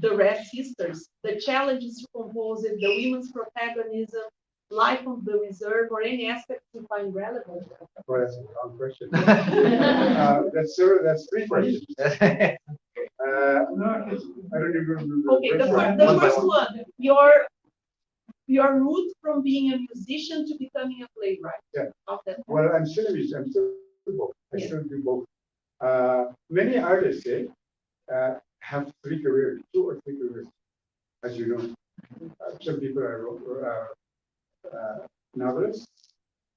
the Red Sisters, the challenges to compose it, the women's protagonism, life of the reserve, or any aspect you find relevant? Well, that's a long question. That's 3 questions. I don't even remember. Okay, the first one, your route from being a musician to becoming a playwright. Yeah. Well, I'm still a musician. I'm still both. I still do both. Many artists have 3 careers, 2 or 3 careers, as you know. Some people are novelists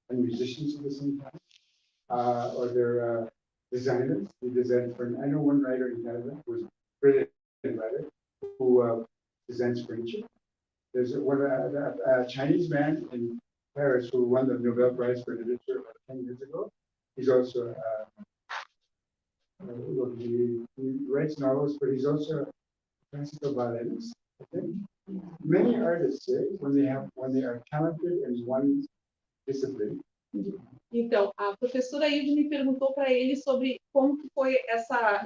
and musicians at the same time, or they're designers. They design for. I know one writer in Canada who's a brilliant writer who designs furniture. There's a Chinese man in Paris who won the Nobel Prize for Literature about 10 years ago. He's also he writes novels, but he's also a classical violinist. I think many artists say when they are talented in one discipline. Então, a professora Hilde me perguntou para ele sobre como que foi essa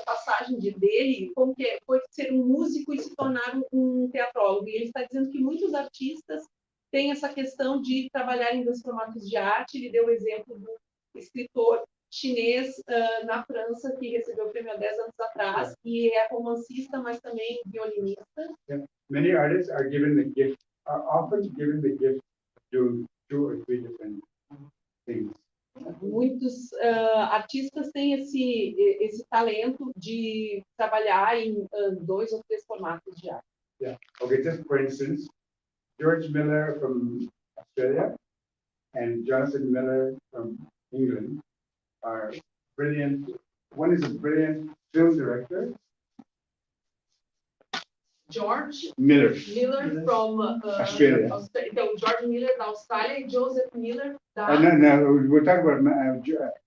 passagem dele, como que foi ser um músico e se tornar um teatrólogo. E ele está dizendo que muitos artistas têm essa questão de trabalhar em 2 formatos de arte. Ele deu o exemplo do escritor chinês na França, que recebeu o prêmio há 10 anos atrás, e é romancista, mas também violinista. Yeah. Many artists are often given the gift of doing 2 or 3 different things. Muitos artistas têm esse talento de trabalhar em 2 ou 3 formatos de arte. Yeah. Okay, just for instance, George Miller from Australia and Jonathan Miller from England are brilliant. One is a brilliant film director. George Miller from Australia. Então, George Miller da Austrália e Joseph Miller da No, we're talking about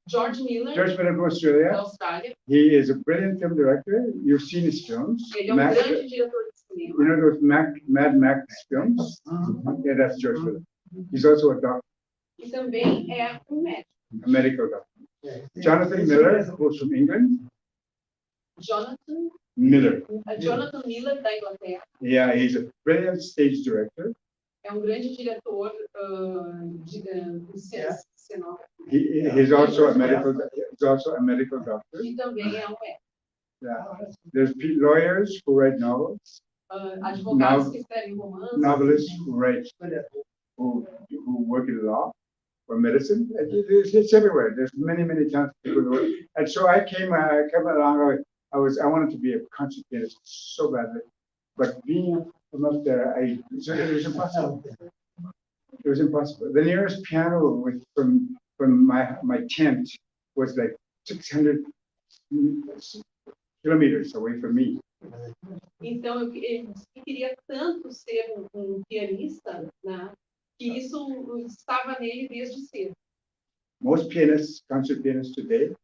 George Miller from Australia. da Austrália. He is a brilliant film director. You've seen his films. Ele é grande diretor de cinema. You know those Mad Max films? Yeah, that's George Miller. He's also a doctor. E também é médico. A medical doctor. Jonathan Miller, who's from England. Jonathan Miller. da Inglaterra. Yeah, he's a brilliant stage director. É um grande diretor de cenógrafo. He's also a medical doctor. E também é um médico. Yeah. There's lawyers who write novels. Advogados que escrevem romances. Novelists who work in law or medicine. It's everywhere. There's many talented people who work. And so I came along. I wanted to be a concert pianist so badly, but being from up there, it was impossible. It was impossible. The nearest piano from my tent was like 600 kilometers away from me. Então, ele queria tanto ser pianista, né, que isso estava nele desde cedo. Most pianists, concert pianists today,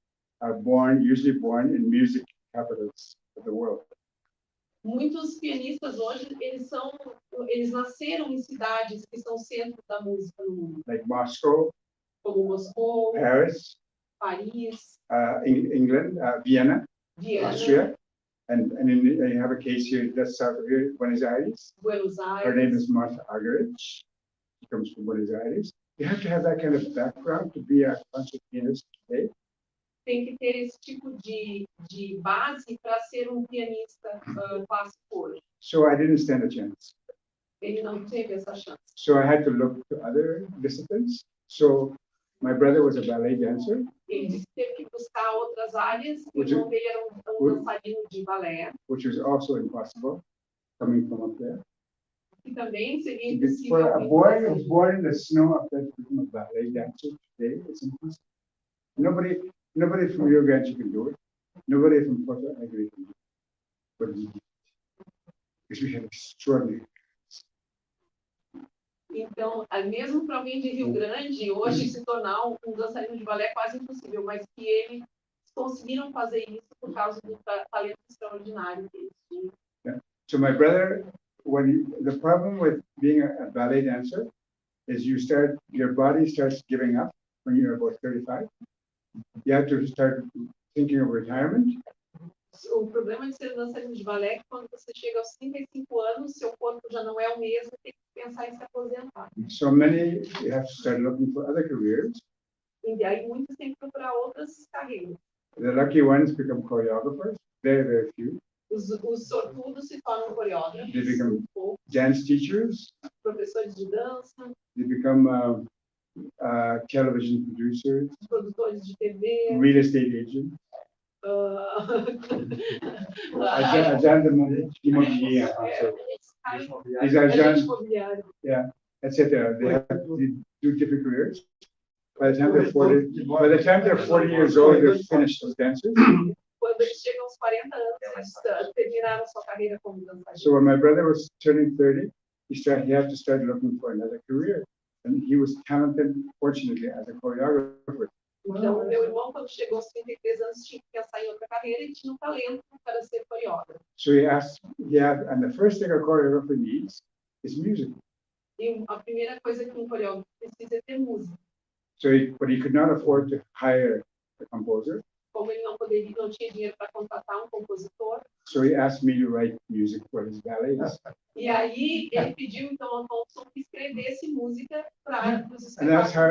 are usually born in music capitals of the world. Muitos pianistas hoje, eles nasceram em cidades que são centro da música no mundo. Like Moscow, como Moscou, Paris, England, Vienna, Austria. And you have a case here just south of here, Buenos Aires. Her name is Martha Argerich. She comes from Buenos Aires. You have to have that kind of background to be a concert pianist today. Tem que ter esse tipo de base para ser pianista clássico hoje. So I didn't stand a chance. Ele não teve essa chance. So I had to look to other disciplines. So my brother was a ballet dancer. Ele teve que buscar outras áreas. O irmão dele era dançarino de balé. Which was also impossible, coming from up there. E também seria impossível. For a boy who's born in the snow up there to become a ballet dancer today, it's impossible. Nobody from Rio Grande can do it. Nobody from Porto Alegre can do it. But because we have extraordinary. Então, mesmo para alguém de Rio Grande, hoje se tornar dançarino de balé é quase impossível, mas que eles conseguiram fazer isso por causa do talento extraordinário que eles tinham. Yeah. So my brother, the problem with being a ballet dancer is your body starts giving up when you're about 35. You have to start thinking of retirement. O problema de ser dançarino de balé é que quando você chega aos 35 anos, seu corpo já não é o mesmo, tem que pensar em se aposentar. So many have to start looking for other careers. E aí muitos têm que procurar outras carreiras. The lucky ones become choreographers. Very few. Os sortudos se tornam coreógrafos. They become dance teachers. Professores de dança. They become television producers. Produtores de TV. Real estate agents. Agent immobilier. These are agents, yeah, etc. They have to do different careers. By the time they're 40 years old, they're finished as dancers. Quando eles chegam aos 40 anos, eles terminaram sua carreira como dançarino. So when my brother was turning 30, he had to start looking for another career, and he was talented, fortunately, as a choreographer. Então, meu irmão, quando chegou aos 33 anos, tinha que pensar em outra carreira e tinha um talento para ser coreógrafo. So and the first thing a choreographer needs is music. E a primeira coisa que coreógrafo precisa é ter música. But he could not afford to hire a composer. Como ele não tinha dinheiro para contratar compositor. So he asked me to write music for his ballets. E aí ele pediu então ao Tomson que escrevesse música para os espetáculos. And that's how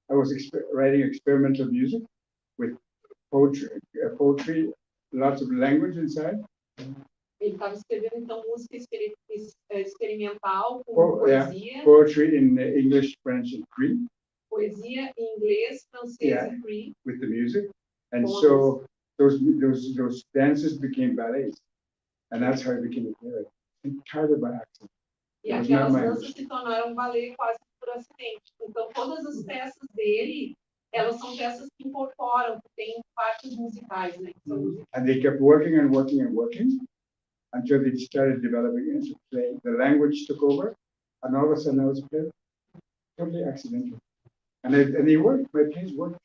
I was writing experimental music with poetry, lots of language inside. Ele estava escrevendo então música experimental com poesia. Poetry in English, French, and Cree. Poesia em inglês, francês e Cree. With the music, and so those dances became ballets, and that's how I became a playwright. Entirely by accident. E aquelas danças se tornaram ballet quase por acidente. Então, todas as peças dele, elas são peças que incorporam, que têm partes musicais, né? And they kept working and working and working until they started developing into play. The language took over, and all of a sudden I was playing totally accidental. And they worked. My plays worked,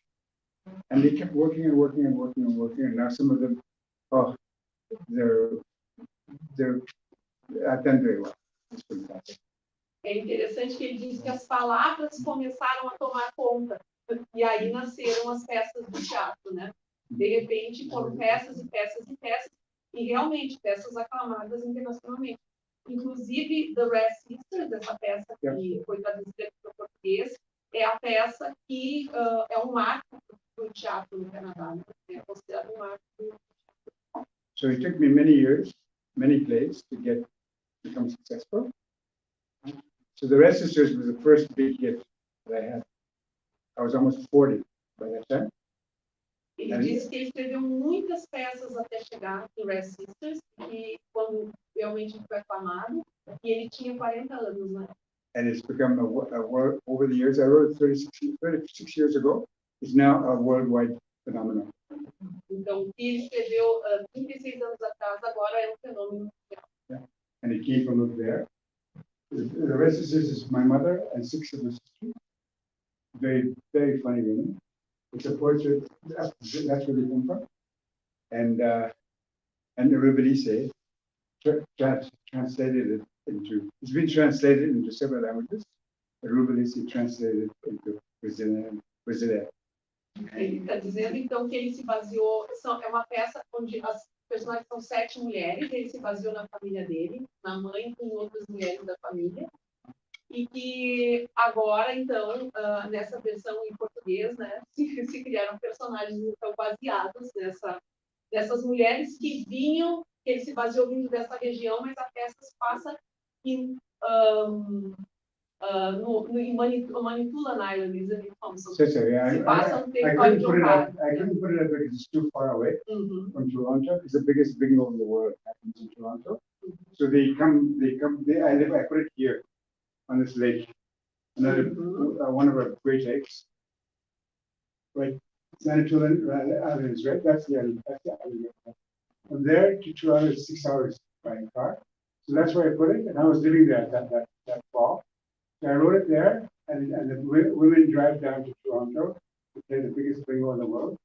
and they kept working and working and working and working. And now some of them, they're done very well. It's fantastic. É interessante que ele diz que as palavras começaram a tomar conta, e aí nasceram as peças do teatro, né? De repente, foram peças e peças e peças, e realmente peças aclamadas internacionalmente. inclusive The Romancista, dessa peça que foi traduzida para o português, é a peça que é um marco do teatro no Canadá, né? É considerado um marco. So it took me many years, many plays to become successful. So The Romancista was the first big hit that I had. I was almost 40 by that time. Ele disse que ele escreveu muitas peças até chegar no Romancista, e quando realmente foi aclamado, e ele tinha 40 anos, né? And it's become a world, over the years. I wrote it 36 years ago. It's now a worldwide phenomenon. Então, o que ele escreveu 36 anos atrás, agora é um fenômeno mundial. Yeah. And it came from there. The rest is my mother and 6 of the sisters. Very, very funny women. It's a portrait. That's where they come from. And everybody say translated it into. It's been translated into several languages. Everybody translated it into Brazilian. Ele está dizendo, então, que ele se baseou... É uma peça onde as personagens são 7 mulheres, ele se baseou na família dele, na mãe e em outras mulheres da família. E que agora, então, nessa versão em português, né, se criaram personagens então, baseados nessas mulheres que vinham, que ele se baseou vindo dessa região, mas a peça se passa em Manitoulin Island, isn't it, Tomson? Yeah, Se passa no I território couldn't de put it up because it's too far away from Toronto. It's the biggest bingo in the world happens in Toronto. So I put it here on this lake. Another one of our great lakes. Right. Manitoulin Island is right. That's the island. From there to Toronto is 6 hours by car. So that's where I put it. And I was living there that fall. So I wrote it there, and the women drive down to Toronto to play the biggest bingo in the world.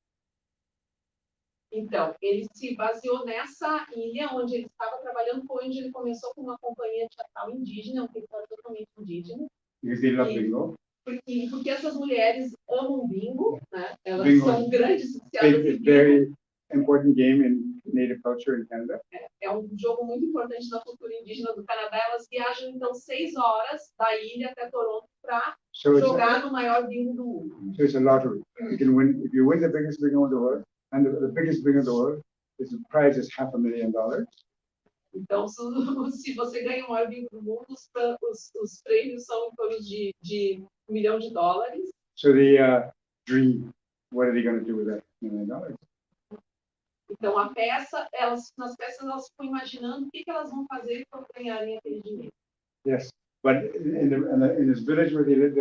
Então, ele se baseou nessa ilha onde ele estava trabalhando, foi onde ele começou com uma companhia teatral indígena, um território totalmente indígena. Because they love bingo. Porque essas mulheres amam bingo, né? Elas Bingo. são grandes viciadas em It's bingo. very important game in Native culture in Canada. É um jogo muito importante na cultura indígena do Canadá. Elas viajam, então, 6 horas da ilha até Toronto para jogar no maior bingo do mundo. So it's a lottery. You can win, if you win the biggest bingo in the world, and the biggest bingo in the world, the prize is $500,000. Então, se você ganha o maior bingo do mundo, os prêmios são em torno de $1 milhão. So the dream, what are they going to do with that $1 million? Então, nas peças, elas ficam imaginando o que elas vão fazer para ganharem aquele dinheiro. Yes, but in this village where they live,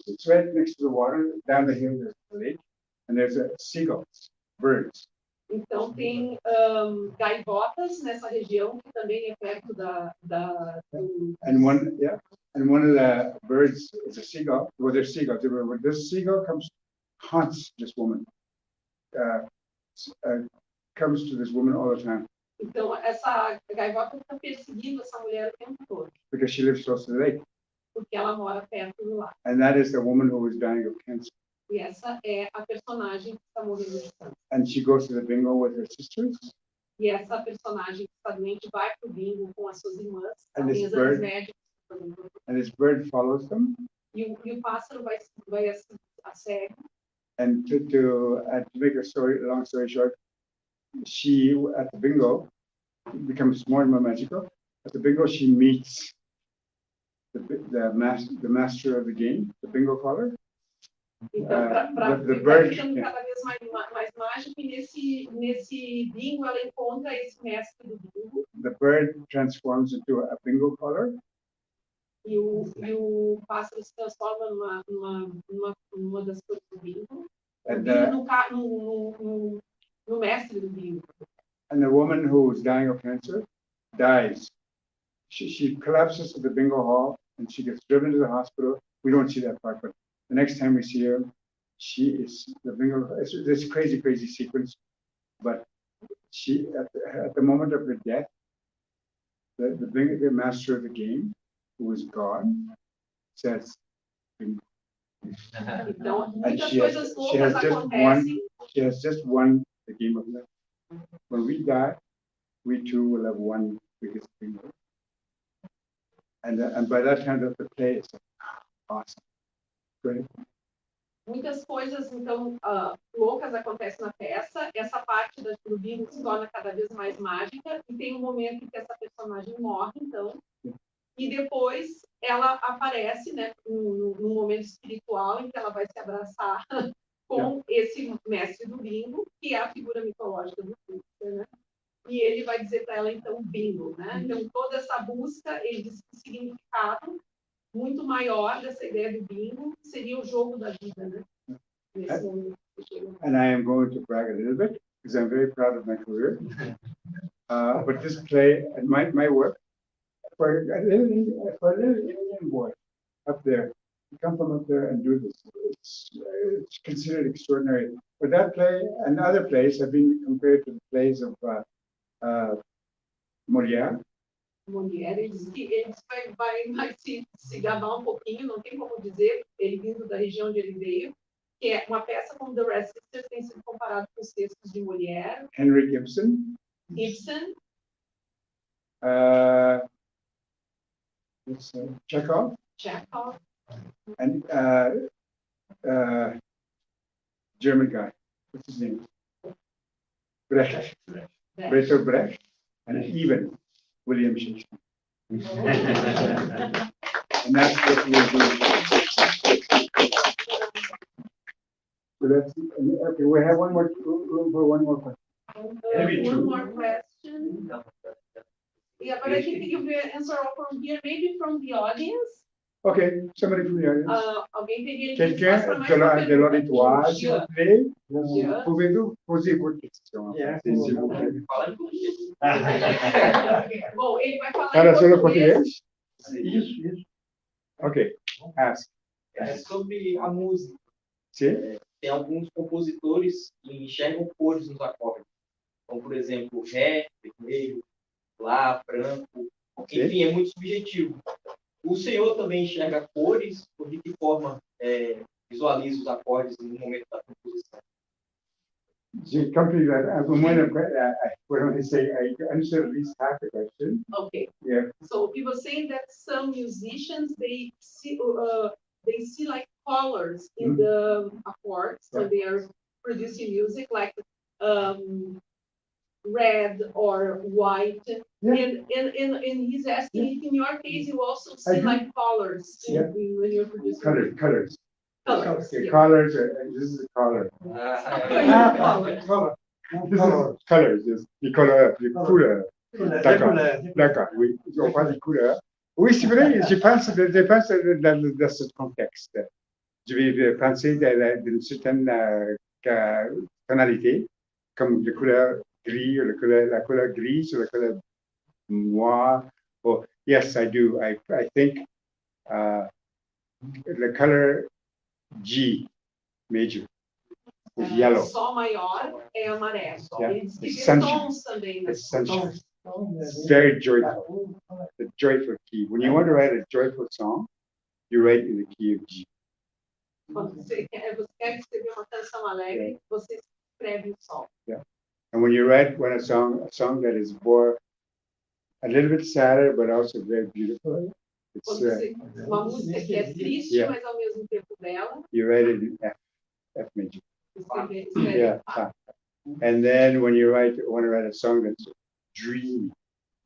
it's right next to the water, down the hill, there's a lake, and there's seagulls, birds. Então, tem gaivotas nessa região, que também é perto And one of the birds is a seagull. Well, there's seagulls. This seagull haunts this woman. Comes to this woman all the time. Então, essa gaivota está perseguindo essa mulher o tempo todo. Because she lives close to the lake. Porque ela mora perto do lago. And that is the woman who is dying of cancer. E essa é a personagem que está morrendo de câncer. And she goes to the bingo with her sisters. E essa personagem que está doente vai para o bingo com as suas irmãs. And this bird follows them. E o pássaro vai a cego. And to make a long story short, she at the bingo becomes more and more magical. At the bingo, she meets the master of the game, the bingo caller. Então, para ficando cada vez mais mágico, e nesse bingo ela encontra esse mestre do bingo. The bird transforms into a bingo caller. E o pássaro se transforma numa das coisas do bingo. No mestre do bingo. And the woman who is dying of cancer dies. She collapses to the bingo hall and she gets driven to the hospital. We don't see that part, but the next time we see her, she is the bingo. It's this crazy sequence. But she, at the moment of her death, the master of the game, who is gone, says, bingo. Então, muitas coisas boas acontecem. She has just won the game of life. When we die, we too will have won biggest bingo. And by that time, the play is awesome. Great. Muitas coisas, então, loucas acontecem na peça. Essa parte do bingo se torna cada vez mais mágica. E tem um momento em que essa personagem morre, então. E depois ela aparece, né, num momento espiritual em que ela vai se abraçar com esse mestre do bingo, que é a figura mitológica do Fluxer, né? E ele vai dizer para ela, então, bingo, né? Então, toda essa busca, ele diz que o significado muito maior dessa ideia do bingo seria o jogo da vida, né? Nesse momento que chega. And I am going to brag a little bit, because I'm very proud of my career. But this play, and my work, for a little Indian boy up there, to come from up there and do this, it's considered extraordinary. But that play and other plays have been compared to the plays of Molière. Mulher, ele diz que ele vai se gabar um pouquinho, não tem como dizer, ele vindo da região onde ele veio, que é uma peça como The Romancista tem sido comparado com os textos de Molière, Henry Ibsen, Chekhov, and German guy, what's his name? Brecht, Bertolt Brecht, and even William Shakespeare. And that's what we're doing. So that's, okay, we have one more room for one more question. One more question. Yeah, but I think you will answer all from here, maybe from the audience. Okay, somebody from the audience. Alguém teria Quelqu'un de l'auditoire, s'il vous plaît, pouvez-vous poser votre question? S'il vous plaît. Bom, ele vai falar Fala só no português. português? Isso. Ok, ask. É sobre a música. Sim? Tem alguns compositores que enxergam cores nos acordes. Como, por exemplo, Ré, vermelho, Lá, branco. Enfim, é muito subjetivo. O senhor também enxerga cores? Ou de que forma visualiza os acordes no momento da composição? J'ai compris that. What do I say? I answer at least half the question. Okay. Yeah. So he was saying that some musicians they see like colors in the accords when they are producing music, like red or white. And he's asking if in your case you also see like colors when you're producing Colors. Okay, Colors. This is a color. Colors. Les couleurs. D'accord. Oui, on parle des couleurs. Oui, c'est vrai. Je pense dans ce contexte. Je vais penser d'une certaine tonalité, comme la couleur gris, la couleur grise, ou la couleur noire. Oh, yes, I do. I think the color G major is yellow. Sol maior é amarelo. Yeah. Ele diz que It's vê sunshine. tons também, né? It's sunshine. It's very joyful. The joyful key. When you want to write a joyful song, you write in the key of G. Quando você quer escrever uma canção alegre, você escreve o sol. Yeah. And when you write a song that is more a little bit sadder but also very beautiful, it's uma música que é triste, mas ao mesmo tempo bela. You write it in F major. Yeah. And then when you want to write a song that's dreamy,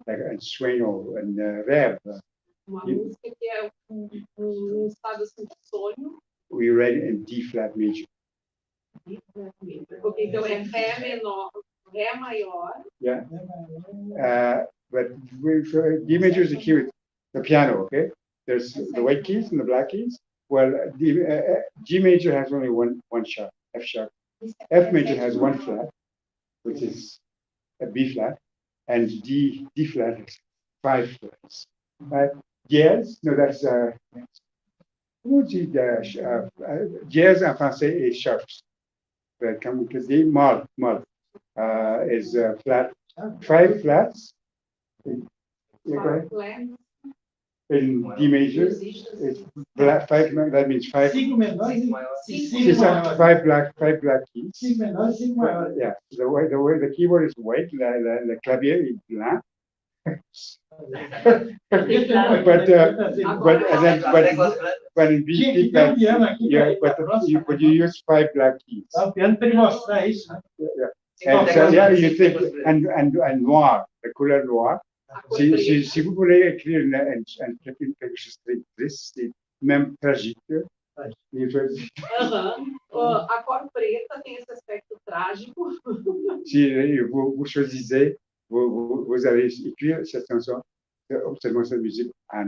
like a sueño and rêve. Uma música que é estado assim de sonho. We write it in D flat major. Okay, então é Ré menor, Ré maior. Yeah. But D major is the key with the piano, okay? There's the white keys and the black keys. Well, G major has only one sharp, F sharp. F major has one flat, which is a B flat, and D flat has 5 flats. Jazz, no, that's jazz en français is sharps. But come to D, mod is flat, 5 flats. In D major, it's black 5. That means 5. 5 black keys. Yeah, the keyboard is white. Le clavier est blanc. But when we speak that, yeah, but you use 5 black keys. O piano para ele mostrar isso, né? And so, yeah, you think, and noir, the color noir. Si vous voulez écrire quelque chose de triste, même tragique, A cor preta tem esse aspecto trágico. si vous choisissez, vous allez écrire cette chanson, observons cette musique à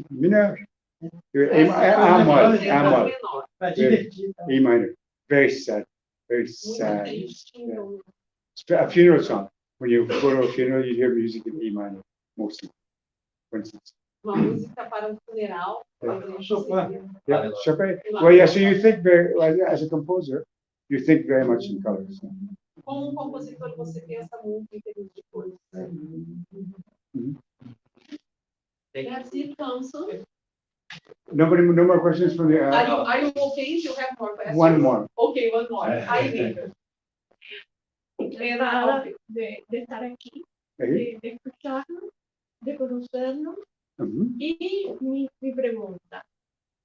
mineur. A molle. Para divertir. A minor. Very sad. Very sad. Muito A funeral song. When you go to a funeral, you hear music in E minor, mostly. For instance. Uma música para um funeral. Yeah, Chopin. Well, yeah, so you think very, as a composer, you think very much in colors. Como compositor, você pensa muito em termos de cores. That's it, Tomson. No more questions from the. Are you okay? You have more questions? One more. Okay, one more. Aí, de estar aquí, de escucharnos, de conocernos. Y mi pregunta,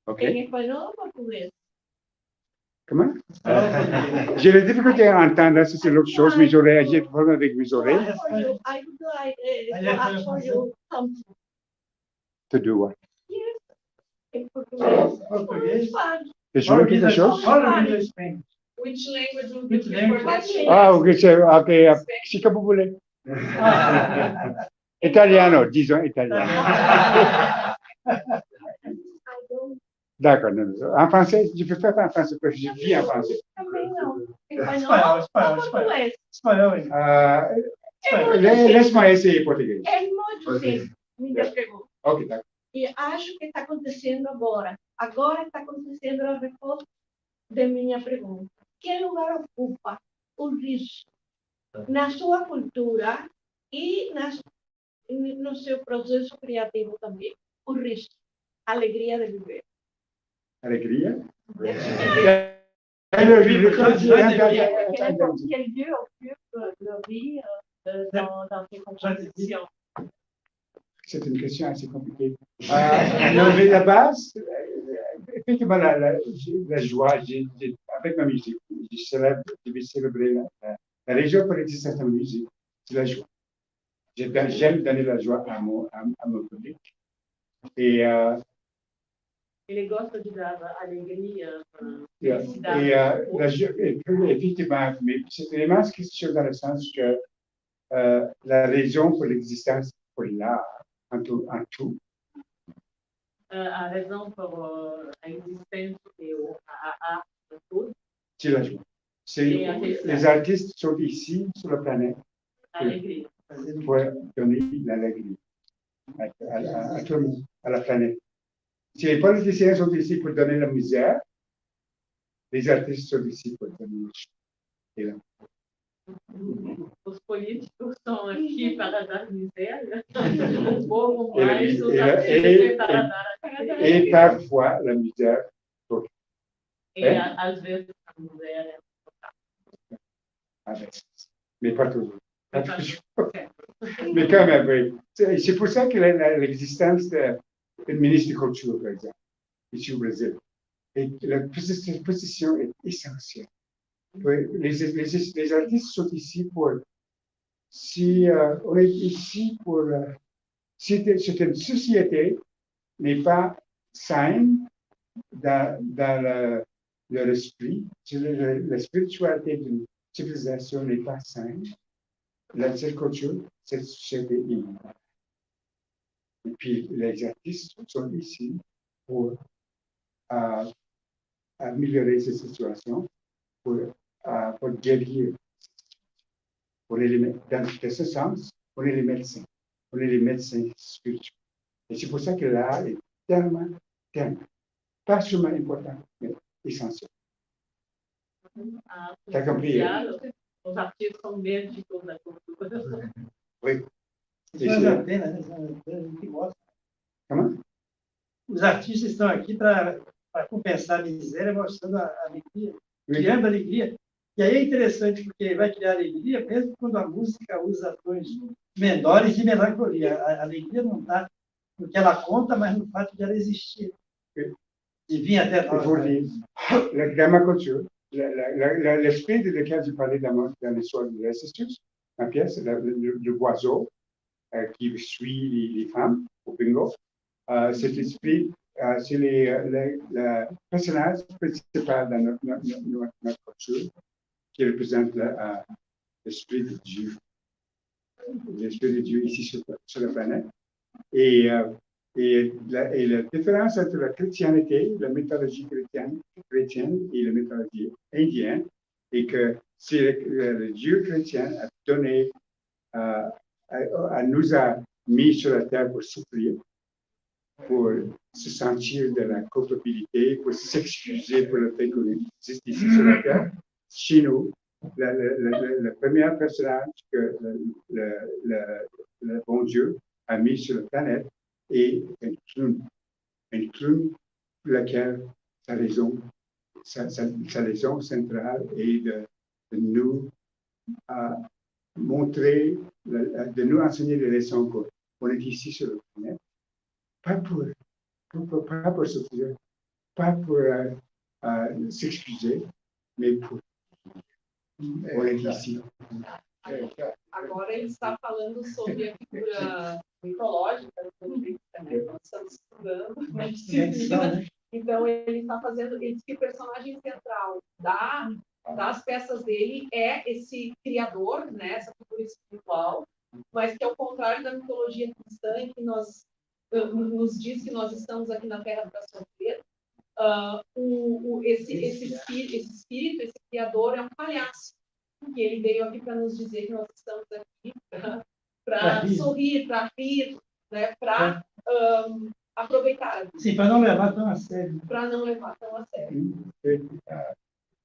Okay. ¿en español o portugués? Comment? J'ai la difficulté à entendre si c'est l'autre chose, mes oreilles, j'ai des problèmes avec mes oreilles. I would like to ask for you something. To do what? Yes, en portugués. Português. De jouer quelque chose? which language would Which you prefer language? that? Ah, ok, si que vous voulez. Italiano, disons italien. D'accord, en français, je peux faire en français parce que je vis en français. Também não. Espanhol ou português? Laisse-moi essayer português. É muito simples, minha pergunta. Ok, d'accord. E acho que está acontecendo agora. Agora está acontecendo a resposta da minha pergunta. Que lugar ocupa o risco na sua cultura e no seu processo criativo também? O risco, a alegria de viver. Alegria? Quel lieu occupe la vie dans ces compositions? C'est une question assez compliquée. Mais la base, effectivement, la joie, avec ma musique, je vais célébrer la région pour l'existence de la musique, c'est la joie. J'aime donner la joie à mon public. Et Ele gosta de dar alegria, effectivement, mais c'est vraiment quelque chose dans le sens que la raison pour l'existence, pour l'art, en tout. A razão para a existência e a arte de tudo. C'est la joie. Les artistes sont ici, sur la planète, pour donner l'alegrie à tout le monde, à la planète. Si les politiciens sont ici pour donner la misère, les artistes sont ici pour donner la joie. Os políticos estão aqui para dar miséria, o povo mais os artistas para dar alegria. Et parfois la misère. E às vezes a miséria. Mais pas toujours. Mais quand même, oui. C'est pour ça que l'existence du ministre de Culture, par exemple, ici au Brésil, et la position est essentielle. Les artistes sont ici pour. Si on est ici pour. Si une société n'est pas saine dans leur esprit, si la spiritualité d'une civilisation n'est pas saine, cette culture, cette société est immorale. Et puis les artistes sont ici pour améliorer cette situation, pour guérir, pour dans ce sens, on est les médecins spirituels. Et c'est pour ça que l'art est tellement, pas seulement important, mais essentiel. T'as compris? Os artistas são médicos da cultura. Oui. Comment? Os artistas estão aqui para compensar a miséria, mostrando a alegria. Criando alegria. E aí é interessante, porque vai criar alegria, mesmo quando a música usa tons menores de melancolia. A alegria não está no que ela conta, mas no fato de ela existir. E vir até Il nós. faut dire, dans ma culture, l'esprit de lequel je parlais dans l'histoire de l'Ancestors, ma pièce, le oiseau qui suit les femmes au bingo, cet esprit, c'est le personnage principal dans notre culture qui représente l'esprit de Dieu. L'esprit de Dieu ici sur la planète. Et la différence entre la chrétienté, la mythologie chrétienne et la mythologie indienne, est que le Dieu chrétien a donné, nous a mis sur la terre pour souffrir, pour se sentir de la culpabilité, pour s'excuser pour le fait qu'on existe ici sur la terre. Chez nous, le premier personnage que le bon Dieu a mis sur la planète est un clown pour laquelle sa raison centrale est de nous montrer, de nous enseigner les leçons qu'on est ici sur la planète, pas pour souffrir, pas pour s'excuser, mais pour on est ici. Agora ele está falando sobre a figura mitológica, né? Nós estamos estudando na disciplina. Então ele está fazendo, ele diz que o personagem central das peças dele é esse criador, né? Essa figura espiritual, mas que ao contrário da mitologia cristã, em que nos diz que nós estamos aqui na Terra para sofrer, esse espírito, esse criador é um palhaço. E ele veio aqui para nos dizer que nós estamos aqui para sorrir, para rir, né? Para aproveitar. Sim, para não levar tão a sério. Para não levar tão a sério.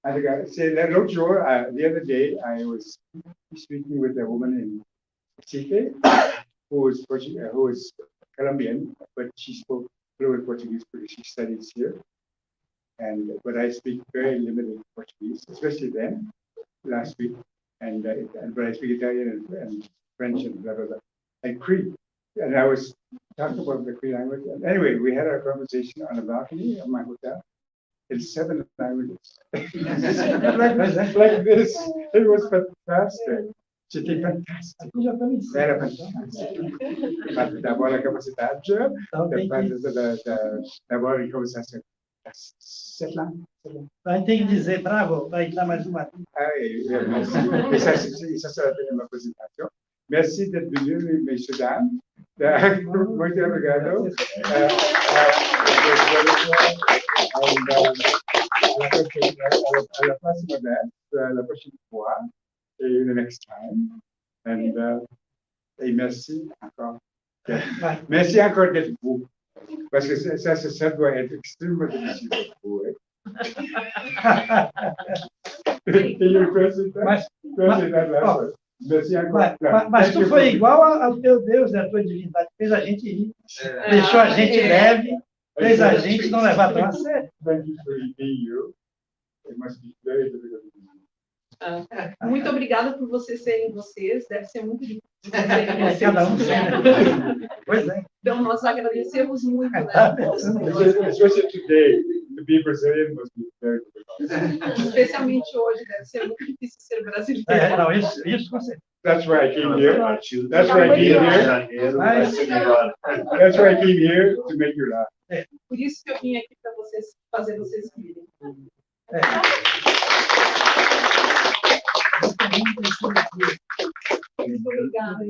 L'autre jour, the other day, I was speaking with a woman in Recife who is Colombian, but she spoke fluent Portuguese because she studies here. But I speak very limited Portuguese, especially then, last week. But I speak Italian and French and blah, blah, blah, and Cree. And I was talking about the Cree language. And anyway, we had our conversation on the balcony of my hotel in 7 languages. like this. It was fantastic. C'était fantastique. Era fantastique. D'avoir la capacité d'avoir une conversation. 7 langues. Aí tem que dizer, bravo, vai dar mais uma. Merci. Ça sera ma présentation. Merci d'être venus, messieurs, dames. Muito obrigado. À la próxima vez, la prochaine fois, et the next time. Et merci encore. Merci encore d'être vous. Parce que ça doit être extrêmement difficile pour vous. Mas tu foi igual ao teu Deus, a tua divindade, fez a gente rir, deixou a gente leve, fez a gente não levar tão a sério. Muito obrigada por vocês serem vocês, deve ser muito difícil. Cada um Pois é. Então, nós agradecemos muito, né? Especially today, to be Brazilian must be very difficult. Especialmente hoje, deve ser muito difícil ser brasileiro. Não, isso com certeza. That's why I came here. That's why I came here. That's why I came here to make you laugh. Por isso que eu vim aqui para fazer vocês rirem. Muito obrigada.